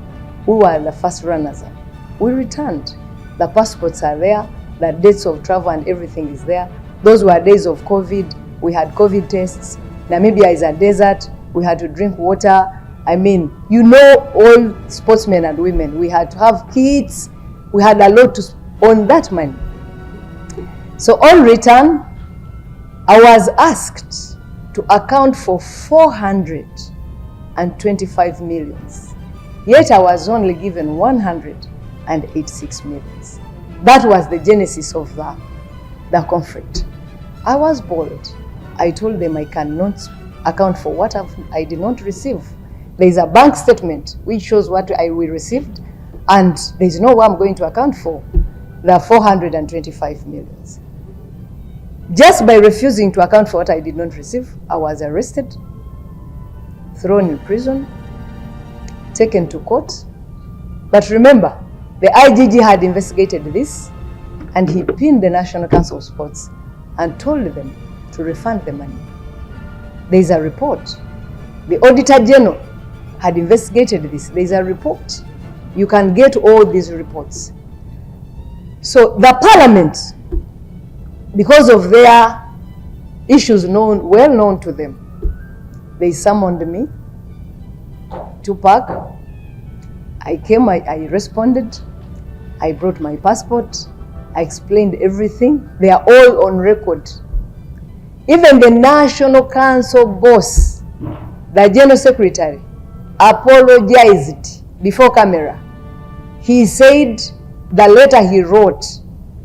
we were the first runners-up. We returned. The passports are there, the dates of travel and everything is there. Those were days of COVID. We had COVID tests. Namibia is a desert. We had to drink water. I mean, you know, all sportsmen and women, we had to have kits. We had a lot to on that money. So on return, I was asked to account for 425 millions. Yet I was only given 186 millions. That was the genesis of the conflict. I was bold. I told them I cannot account for what I did not receive. There is a bank statement which shows what we received, and there is no way I'm going to account for the 425 millions. Just by refusing to account for what I did not receive, I was arrested, thrown in prison, taken to court. But remember, the IGG had investigated this, and he pinned the National Council of Sports and told them to refund the money. There is a report. The Auditor General had investigated this. There is a report. You can get all these reports. So the Parliament, because of their issues well known to them, they summoned me to park. I came, I responded. I brought my passport. I explained everything. They are all on record. Even the National Council boss, the General Secretary, apologized before camera. He said the letter he wrote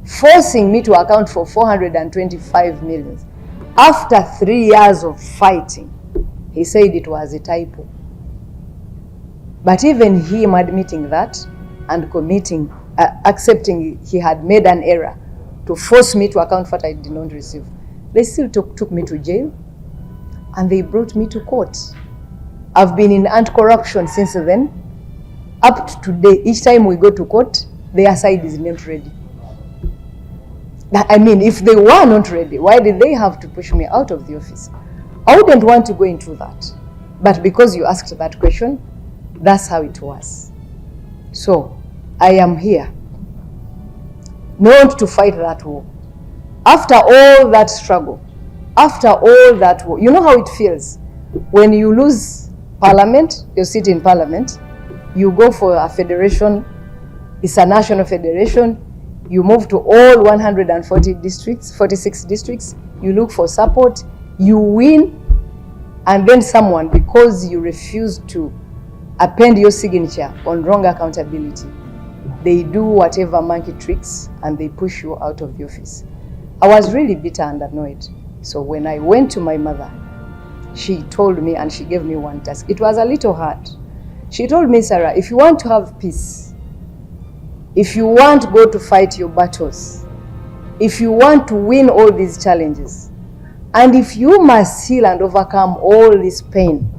forcing me to account for 425 million. After 3 years of fighting, he said it was a typo. But even him admitting that and accepting he had made an error to force me to account for what I did not receive, they still took me to jail and they brought me to court. I've been in anti-corruption since then. Up to today, each time we go to court, their side is not ready. I mean, if they were not ready, why did they have to push me out of the office? I wouldn't want to go into that. But because you asked that question, that's how it was. So, I am here, not to fight that war. After all that struggle, after all that war, you know how it feels when you lose Parliament, you sit in Parliament, you go for a federation, it's a national federation, you move to all 140 districts, 46 districts, you look for support, you win, and then someone, because you refuse to append your signature on wrong accountability, they do whatever monkey tricks and they push you out of the office. I was really bitter and annoyed. So when I went to my mother, she told me, and she gave me one task. It was a little hard. She told me, Sarah, if you want to have peace, if you want to go to fight your battles, if you want to win all these challenges, and if you must heal and overcome all this pain,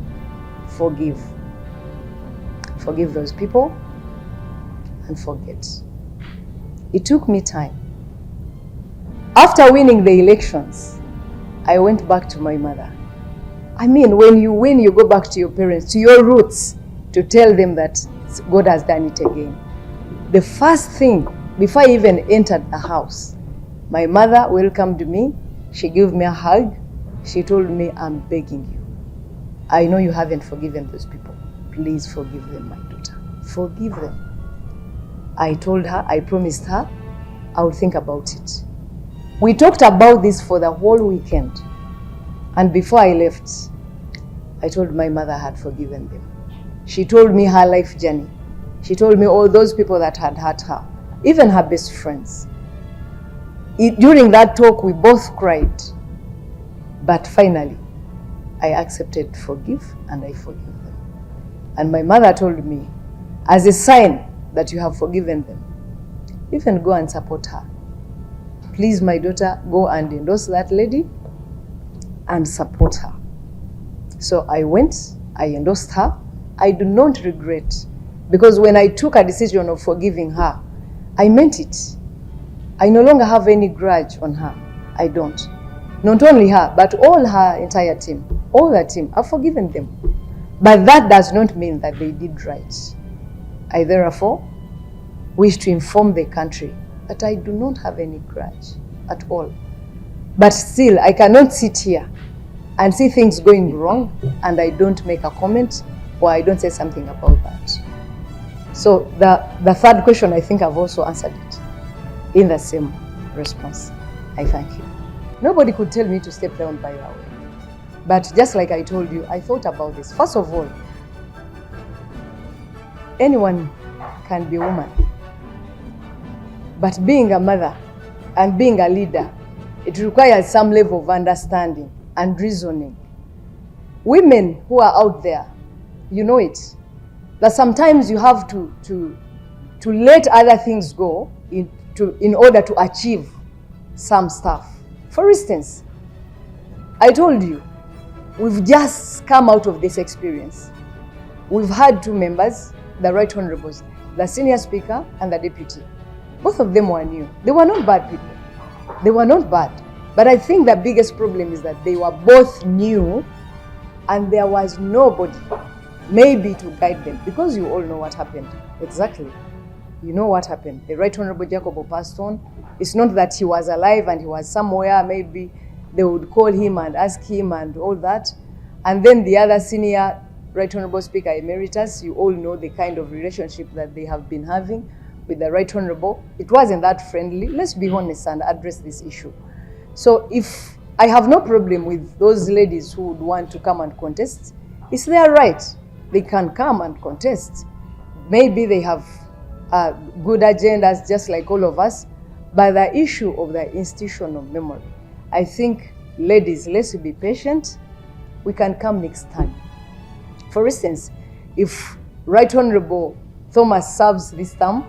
forgive. Forgive those people and forget. It took me time. After winning the elections, I went back to my mother. I mean, when you win, you go back to your parents, to your roots, to tell them that God has done it again. The first thing, before I even entered the house, my mother welcomed me. She gave me a hug. She told me, I'm begging you. I know you haven't forgiven those people. Please forgive them, my daughter. Forgive them. I told her, I promised her, I would think about it. We talked about this for the whole weekend. And before I left, I told my mother I had forgiven them. She told me her life journey. She told me all those people that had hurt her, even her best friends. During that talk, we both cried. But finally, I accepted to forgive and I forgive them. And my mother told me, as a sign that you have forgiven them, even go and support her. Please, my daughter, go and endorse that lady and support her. So I went, I endorsed her. I do not regret, because when I took a decision of forgiving her, I meant it. I no longer have any grudge on her. I don't. Not only her, but all her entire team, all the team, I've forgiven them. But that does not mean that they did right. I therefore wish to inform the country that I do not have any grudge at all. But still, I cannot sit here and see things going wrong and I don't make a comment or I don't say something about that. So the third question, I think I've also answered it in the same response. I thank you. Nobody could tell me to step down by the way. But just like I told you, I thought about this. First of all, anyone can be a woman. But being a mother and being a leader, it requires some level of understanding and reasoning. Women who are out there, you know it, that sometimes you have to let other things go in order to achieve some stuff. For instance, I told you, we've just come out of this experience. We've had two members, the Right Honourables, the Senior Speaker and the Deputy. Both of them were new. They were not bad people. They were not bad. But I think the biggest problem is that they were both new and there was nobody maybe to guide them, because you all know what happened. Exactly. You know what happened. The Right Honourable Jacob passed on. It's not that he was alive and he was somewhere, maybe they would call him and ask him and all that. And then the other senior Right Honourable Speaker Emeritus, you all know the kind of relationship that they have been having with the Right Honourable. It wasn't that friendly. Let's be honest and address this issue. So if I have no problem with those ladies who would want to come and contest, it's their right. They can come and contest. Maybe they have good agendas just like all of us, but the issue of the institutional memory, I think, ladies, let's be patient. We can come next time. For instance, if Right Honourable Thomas serves this term,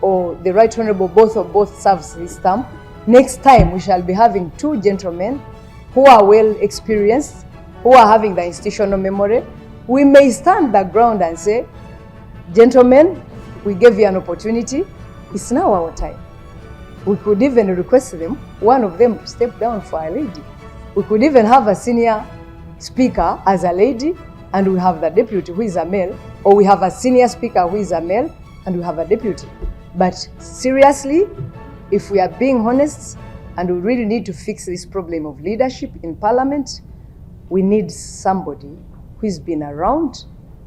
or the Right Honourable both serves this term, next time we shall be having two gentlemen who are well experienced, who are having the institutional memory. We may stand the ground and say, gentlemen, we gave you an opportunity. It's now our time. We could even request them, one of them to step down for a lady. We could even have a senior speaker as a lady, and we have the deputy who is a male, or we have a senior speaker who is a male, and we have a deputy. But seriously, if we are being honest, and we really need to fix this problem of leadership in Parliament, we need somebody who's been around,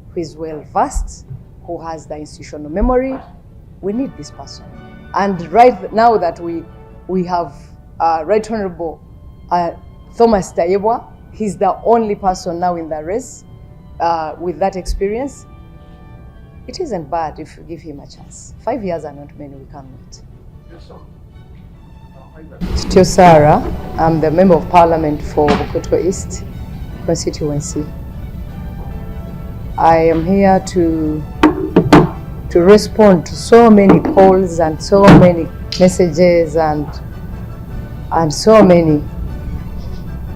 who is well versed, who has the institutional memory. We need this person. And right now that we have Right Honourable Thomas Tayebwa, he's the only person now in the race with that experience. It isn't bad if you give him a chance. 5 years are not many, we can wait. Tito Sarah, I'm the Member of Parliament for Bukoto East constituency. I am here to respond to so many calls and so many messages and so many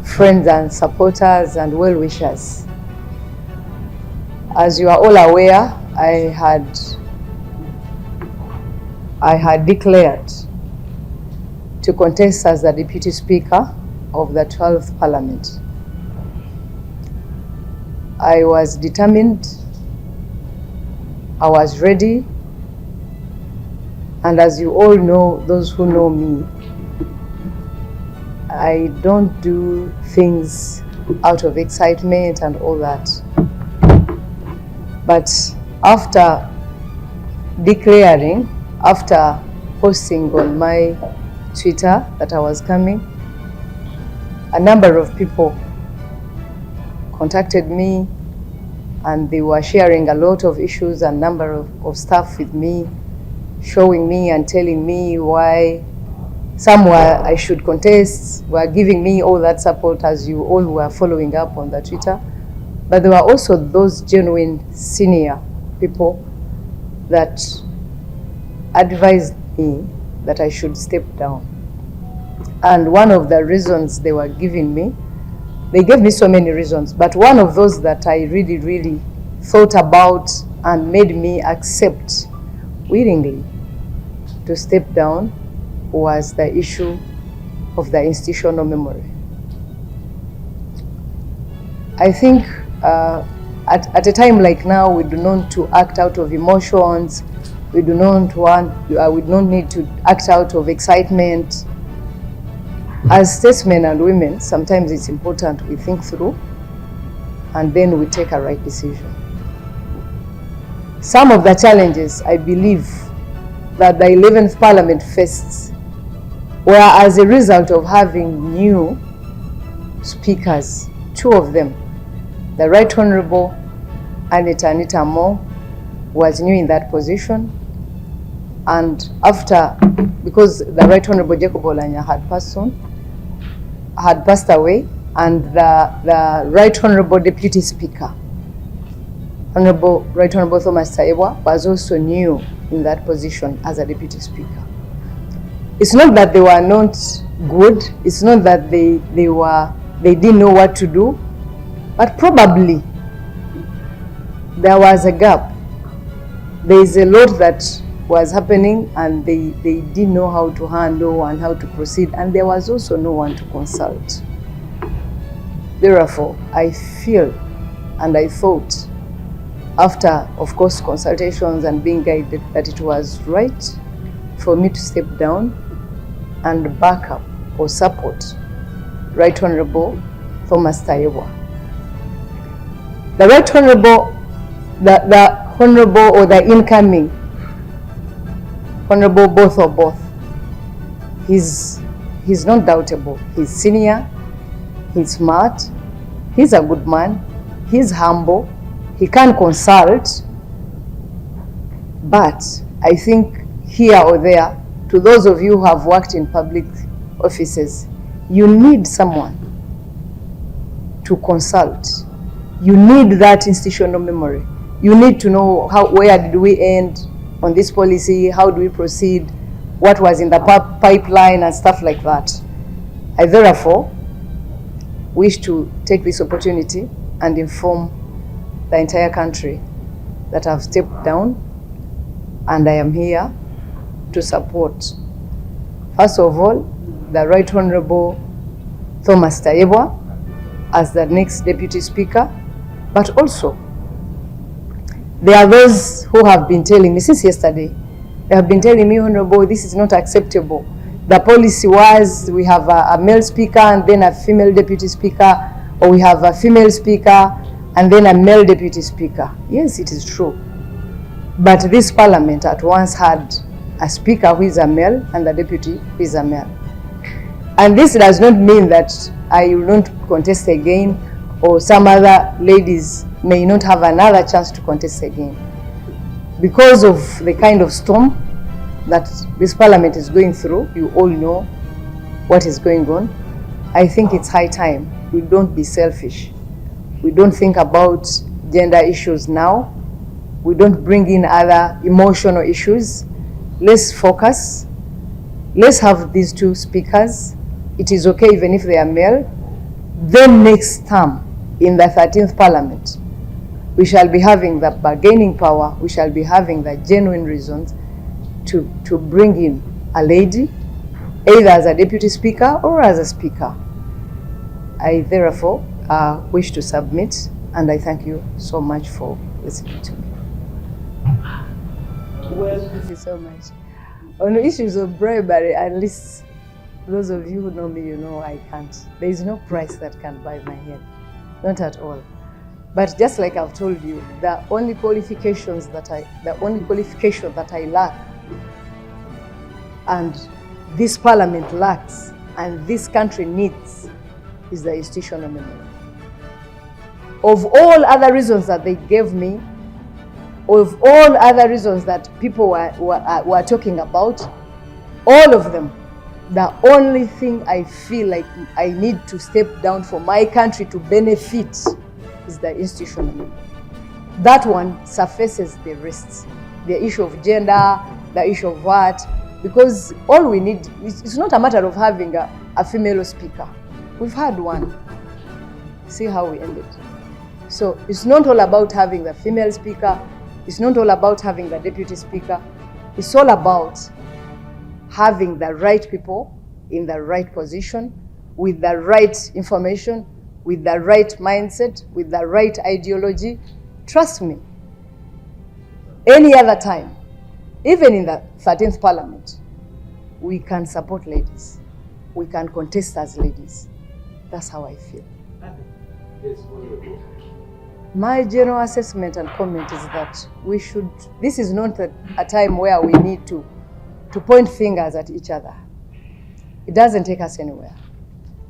friends and supporters and well-wishers. As you are all aware, I had declared to contest as the Deputy Speaker of the 12th Parliament. I was determined, I was ready, and as you all know, those who know me, I don't do things out of excitement and all that. But after declaring, after posting on my Twitter that I was coming, a number of people contacted me and they were sharing a lot of issues and number of stuff with me, showing me and telling me why somewhere I should contest, were giving me all that support as you all were following up on the Twitter. But there were also those genuine senior people that advised me that I should step down. And one of the reasons they were giving me, they gave me so many reasons, but one of those that I really, really thought about and made me accept willingly to step down was the issue of the institutional memory. I think at a time like now, we do not to act out of emotions. We do not need to act out of excitement. As statesmen and women, sometimes it's important we think through and then we take a right decision. Some of the challenges I believe that the 11th Parliament faced were as a result of having new speakers, two of them. The Right Honourable Anita Moore was new in that position, and after, because the Right Honourable Jacob Olanya had passed away, and the Right Honourable Deputy Speaker, Right Honourable Thomas Tayebwa, was also new in that position as a Deputy Speaker. It's not that they were not good, it's not that they didn't know what to do, but probably there was a gap. There is a lot that was happening and they didn't know how to handle and how to proceed, and there was also no one to consult. Therefore, I feel and I thought, after, of course, consultations and being guided, that it was right for me to step down and back up or support Right Honourable Thomas Tayebwa. The Right Honourable, the Honourable or the incoming Honourable both, he's not doubtable. He's senior, he's smart, he's a good man, he's humble, he can consult, but I think here or there, to those of you who have worked in public offices, you need someone to consult. You need that institutional memory. You need to know where did we end on this policy, how do we proceed, what was in the pipeline and stuff like that. I therefore wish to take this opportunity and inform the entire country that I've stepped down and I am here to support, first of all, the Right Honourable Thomas Tayebwa as the next Deputy Speaker, but also there are those who have been telling me since yesterday, they have been telling me, Honourable, this is not acceptable. The policy was we have a male speaker and then a female deputy speaker, or we have a female speaker and then a male deputy speaker. Yes, it is true. But this parliament at once had a speaker who is a male and the deputy who is a male. And this does not mean that I will not contest again, or some other ladies may not have another chance to contest again. Because of the kind of storm that this parliament is going through, you all know what is going on. I think it's high time we don't be selfish. We don't think about gender issues now. We don't bring in other emotional issues. Let's focus. Let's have these two speakers. It is okay even if they are male. Then next term, in the 13th Parliament, we shall be having the bargaining power, we shall be having the genuine reasons to bring in a lady, either as a deputy speaker or as a speaker. I therefore wish to submit, and I thank you so much for listening to me. Well, thank you so much. On the issues of bribery, at least those of you who know me, you know I can't. There is no price that can buy my head, not at all. But just like I've told you, the only qualification that I lack, and this parliament lacks, and this country needs, is the institutional memory. Of all other reasons that they gave me, of all other reasons that people were talking about, all of them, the only thing I feel like I need to step down for my country to benefit is the institutional memory. That one surfaces the rest. The issue of gender, the issue of what, because all we need, it's not a matter of having a female speaker. We've had one. See how we ended. So it's not all about having the female speaker. It's not all about having the deputy speaker. It's all about having the right people in the right position, with the right information, with the right mindset, with the right ideology. Trust me, any other time, even in the 13th Parliament, we can support ladies. We can contest as ladies. That's how I feel. My general assessment and comment is that we should, this is not a time where we need to point fingers at each other. It doesn't take us anywhere.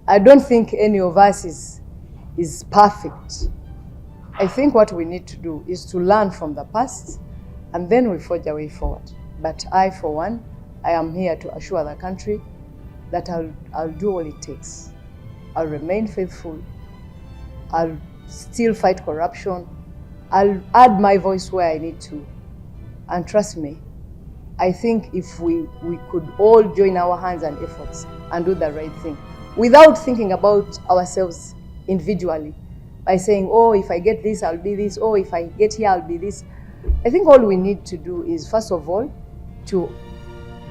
I don't think any of us is perfect. I think what we need to do is to learn from the past, and then we forge a way forward. But I, for one, I am here to assure the country that I'll do all it takes. I'll remain faithful. I'll still fight corruption. I'll add my voice where I need to. And trust me, I think if we could all join our hands and efforts and do the right thing, without thinking about ourselves individually, by saying, oh, if I get this, I'll be this, oh, if I get here, I'll be this. I think all we need to do is, first of all, to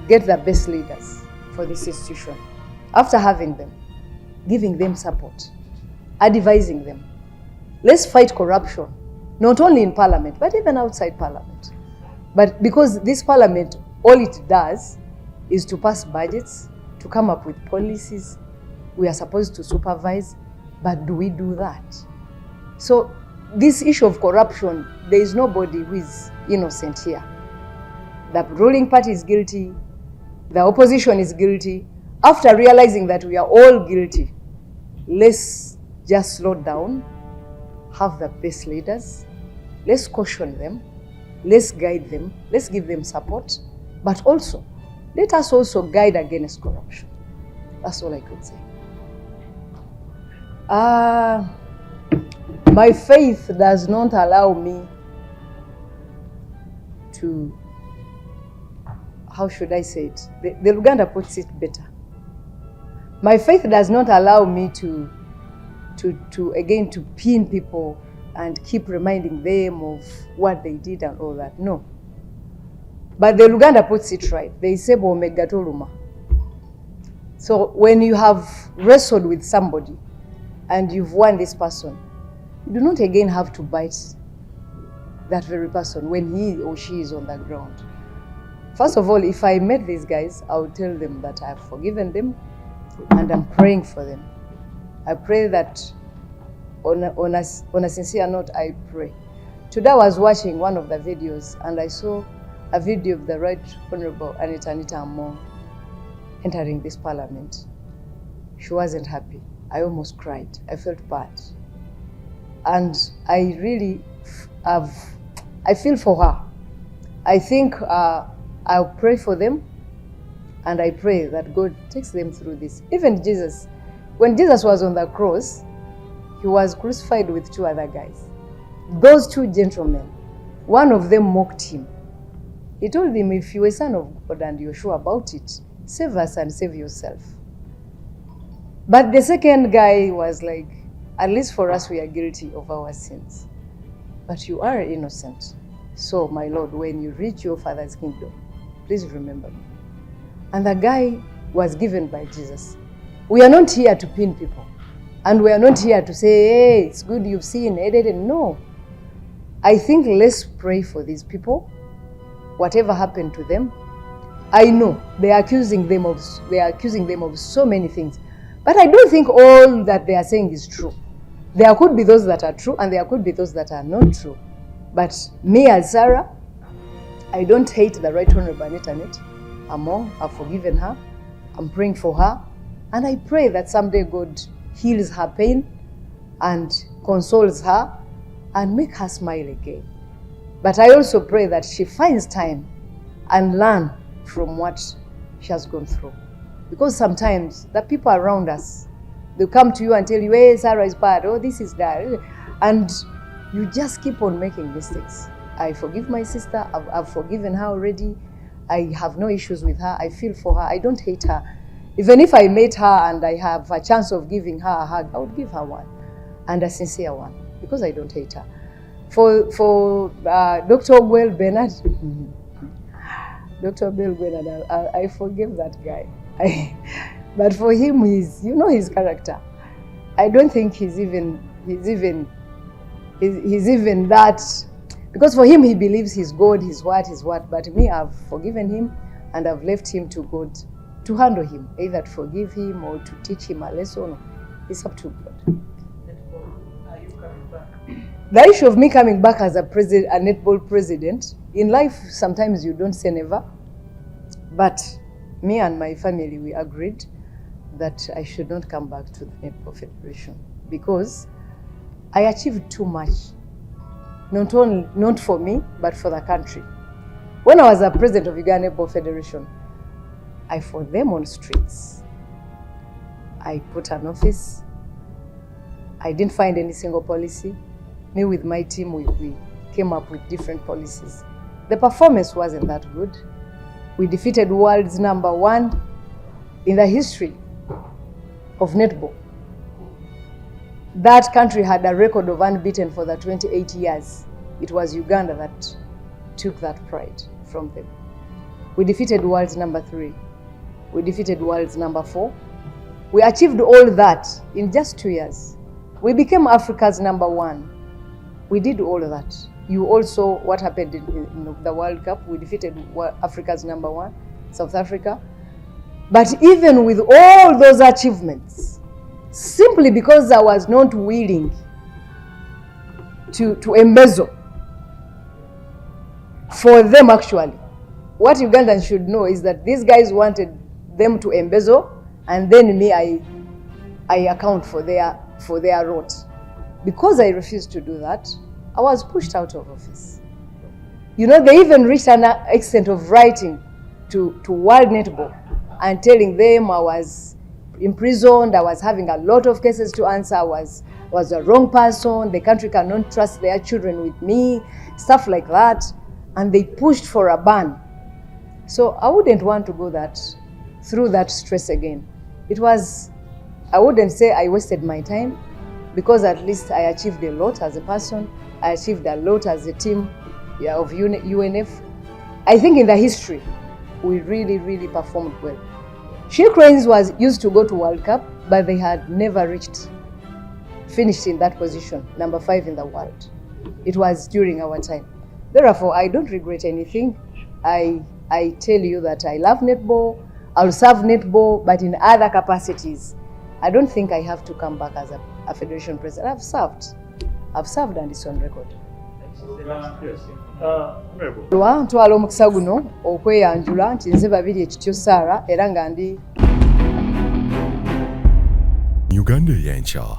get the best leaders for this institution. After having them, giving them support, advising them. Let's fight corruption, not only in Parliament, but even outside Parliament. But because this Parliament, all it does is to pass budgets, to come up with policies. We are supposed to supervise, but do we do that? So this issue of corruption, there is nobody who is innocent here. The ruling party is guilty, the opposition is guilty. After realizing that we are all guilty, let's just slow down, have the best leaders, let's caution them, let's guide them, let's give them support, but also, let us also guide against corruption. That's all I could say. My faith does not allow me to, how should I say it? The Uganda puts it better. My faith does not allow me to pin people and keep reminding them of what they did and all that. No. But the Uganda puts it right. They say Bomegatoluma. So when you have wrestled with somebody and you've won this person, you do not again have to bite that very person when he or she is on the ground. First of all, if I met these guys, I would tell them that I have forgiven them and I'm praying for them. I pray that on a sincere note, I pray. Today I was watching one of the videos and I saw a video of the Right Honorable Anita Among entering this Parliament. She wasn't happy. I almost cried. I felt bad. And I really I feel for her. I think I'll pray for them, and I pray that God takes them through this. Even Jesus, when Jesus was on the cross, he was crucified with 2 other guys. Those 2 gentlemen, one of them mocked him. He told him, if you're a son of God and you're sure about it, save us and save yourself. But the second guy was like, at least for us, we are guilty of our sins. But you are innocent. So, my Lord, when you reach your Father's kingdom, please remember me. And the guy was given by Jesus. We are not here to pin people. And we are not here to say, hey, it's good you've seen it. No. I think let's pray for these people. Whatever happened to them, I know they are accusing them of so many things. But I don't think all that they are saying is true. There could be those that are true and there could be those that are not true. But me as Sarah, I don't hate the Right Honorable Anita. I've forgiven her. I'm praying for her. And I pray that someday God heals her pain and consoles her and make her smile again. But I also pray that she finds time and learn from what she has gone through. Because sometimes the people around us, they'll come to you and tell you, hey, Sarah is bad, oh, this is that. And you just keep on making mistakes. I forgive my sister, I've forgiven her already. I have no issues with her, I feel for her, I don't hate her. Even if I met her and I have a chance of giving her a hug, I would give her one, and a sincere one, because I don't hate her. For Dr. Well Bernard, Dr. Bill Bernard, I forgive that guy. But for him, you know his character. I don't think he's even that, because for him he believes he's God, he's what. But me, I've forgiven him and I've left him to God to handle him, either to forgive him or to teach him a lesson. It's up to God. Are you coming back? The issue of me coming back as a netball president, in life sometimes you don't say never, but me and my family, we agreed that I should not come back to the Netball Federation because I achieved too much, not for me, but for the country. When I was a president of Uganda Netball Federation, I fought them on streets. I put an office. I didn't find any single policy. Me with my team, we came up with different policies. The performance wasn't that good. We defeated world's #1 in the history of netball. That country had a record of unbeaten for the 28 years. It was Uganda that took that pride from them. We defeated world's #3. We defeated world's #4. We achieved all that in just 2 years. We became Africa's #1. We did all of that. You also, what happened in the World Cup, we defeated Africa's #1, South Africa. But even with all those achievements, simply because I was not willing to embezzle for them actually, what Ugandans should know is that these guys wanted them to embezzle, and then me, I account for their rot. Because I refused to do that, I was pushed out of office. You know, they even reached an extent of writing to World Netball and telling them I was imprisoned, I was having a lot of cases to answer, I was the wrong person, the country cannot trust their children with me, stuff like that. And they pushed for a ban. So I wouldn't want to go through that stress again. I wouldn't say I wasted my time, because at least I achieved a lot as a person. I achieved a lot as a team of UNF. I think in the history, we really, really performed well. She Cranes used to go to World Cup, but they had never finished in that position, #5 in the world. It was during our time. Therefore, I don't regret anything. I tell you that I love netball, I'll serve netball, but in other capacities. I don't think I have to come back as a federation president. I've served and it's on record. Ntwala omukisa guno okweyanjula nti nze babiri ekityo Sarah era nga ndi Uganda Eyenkya.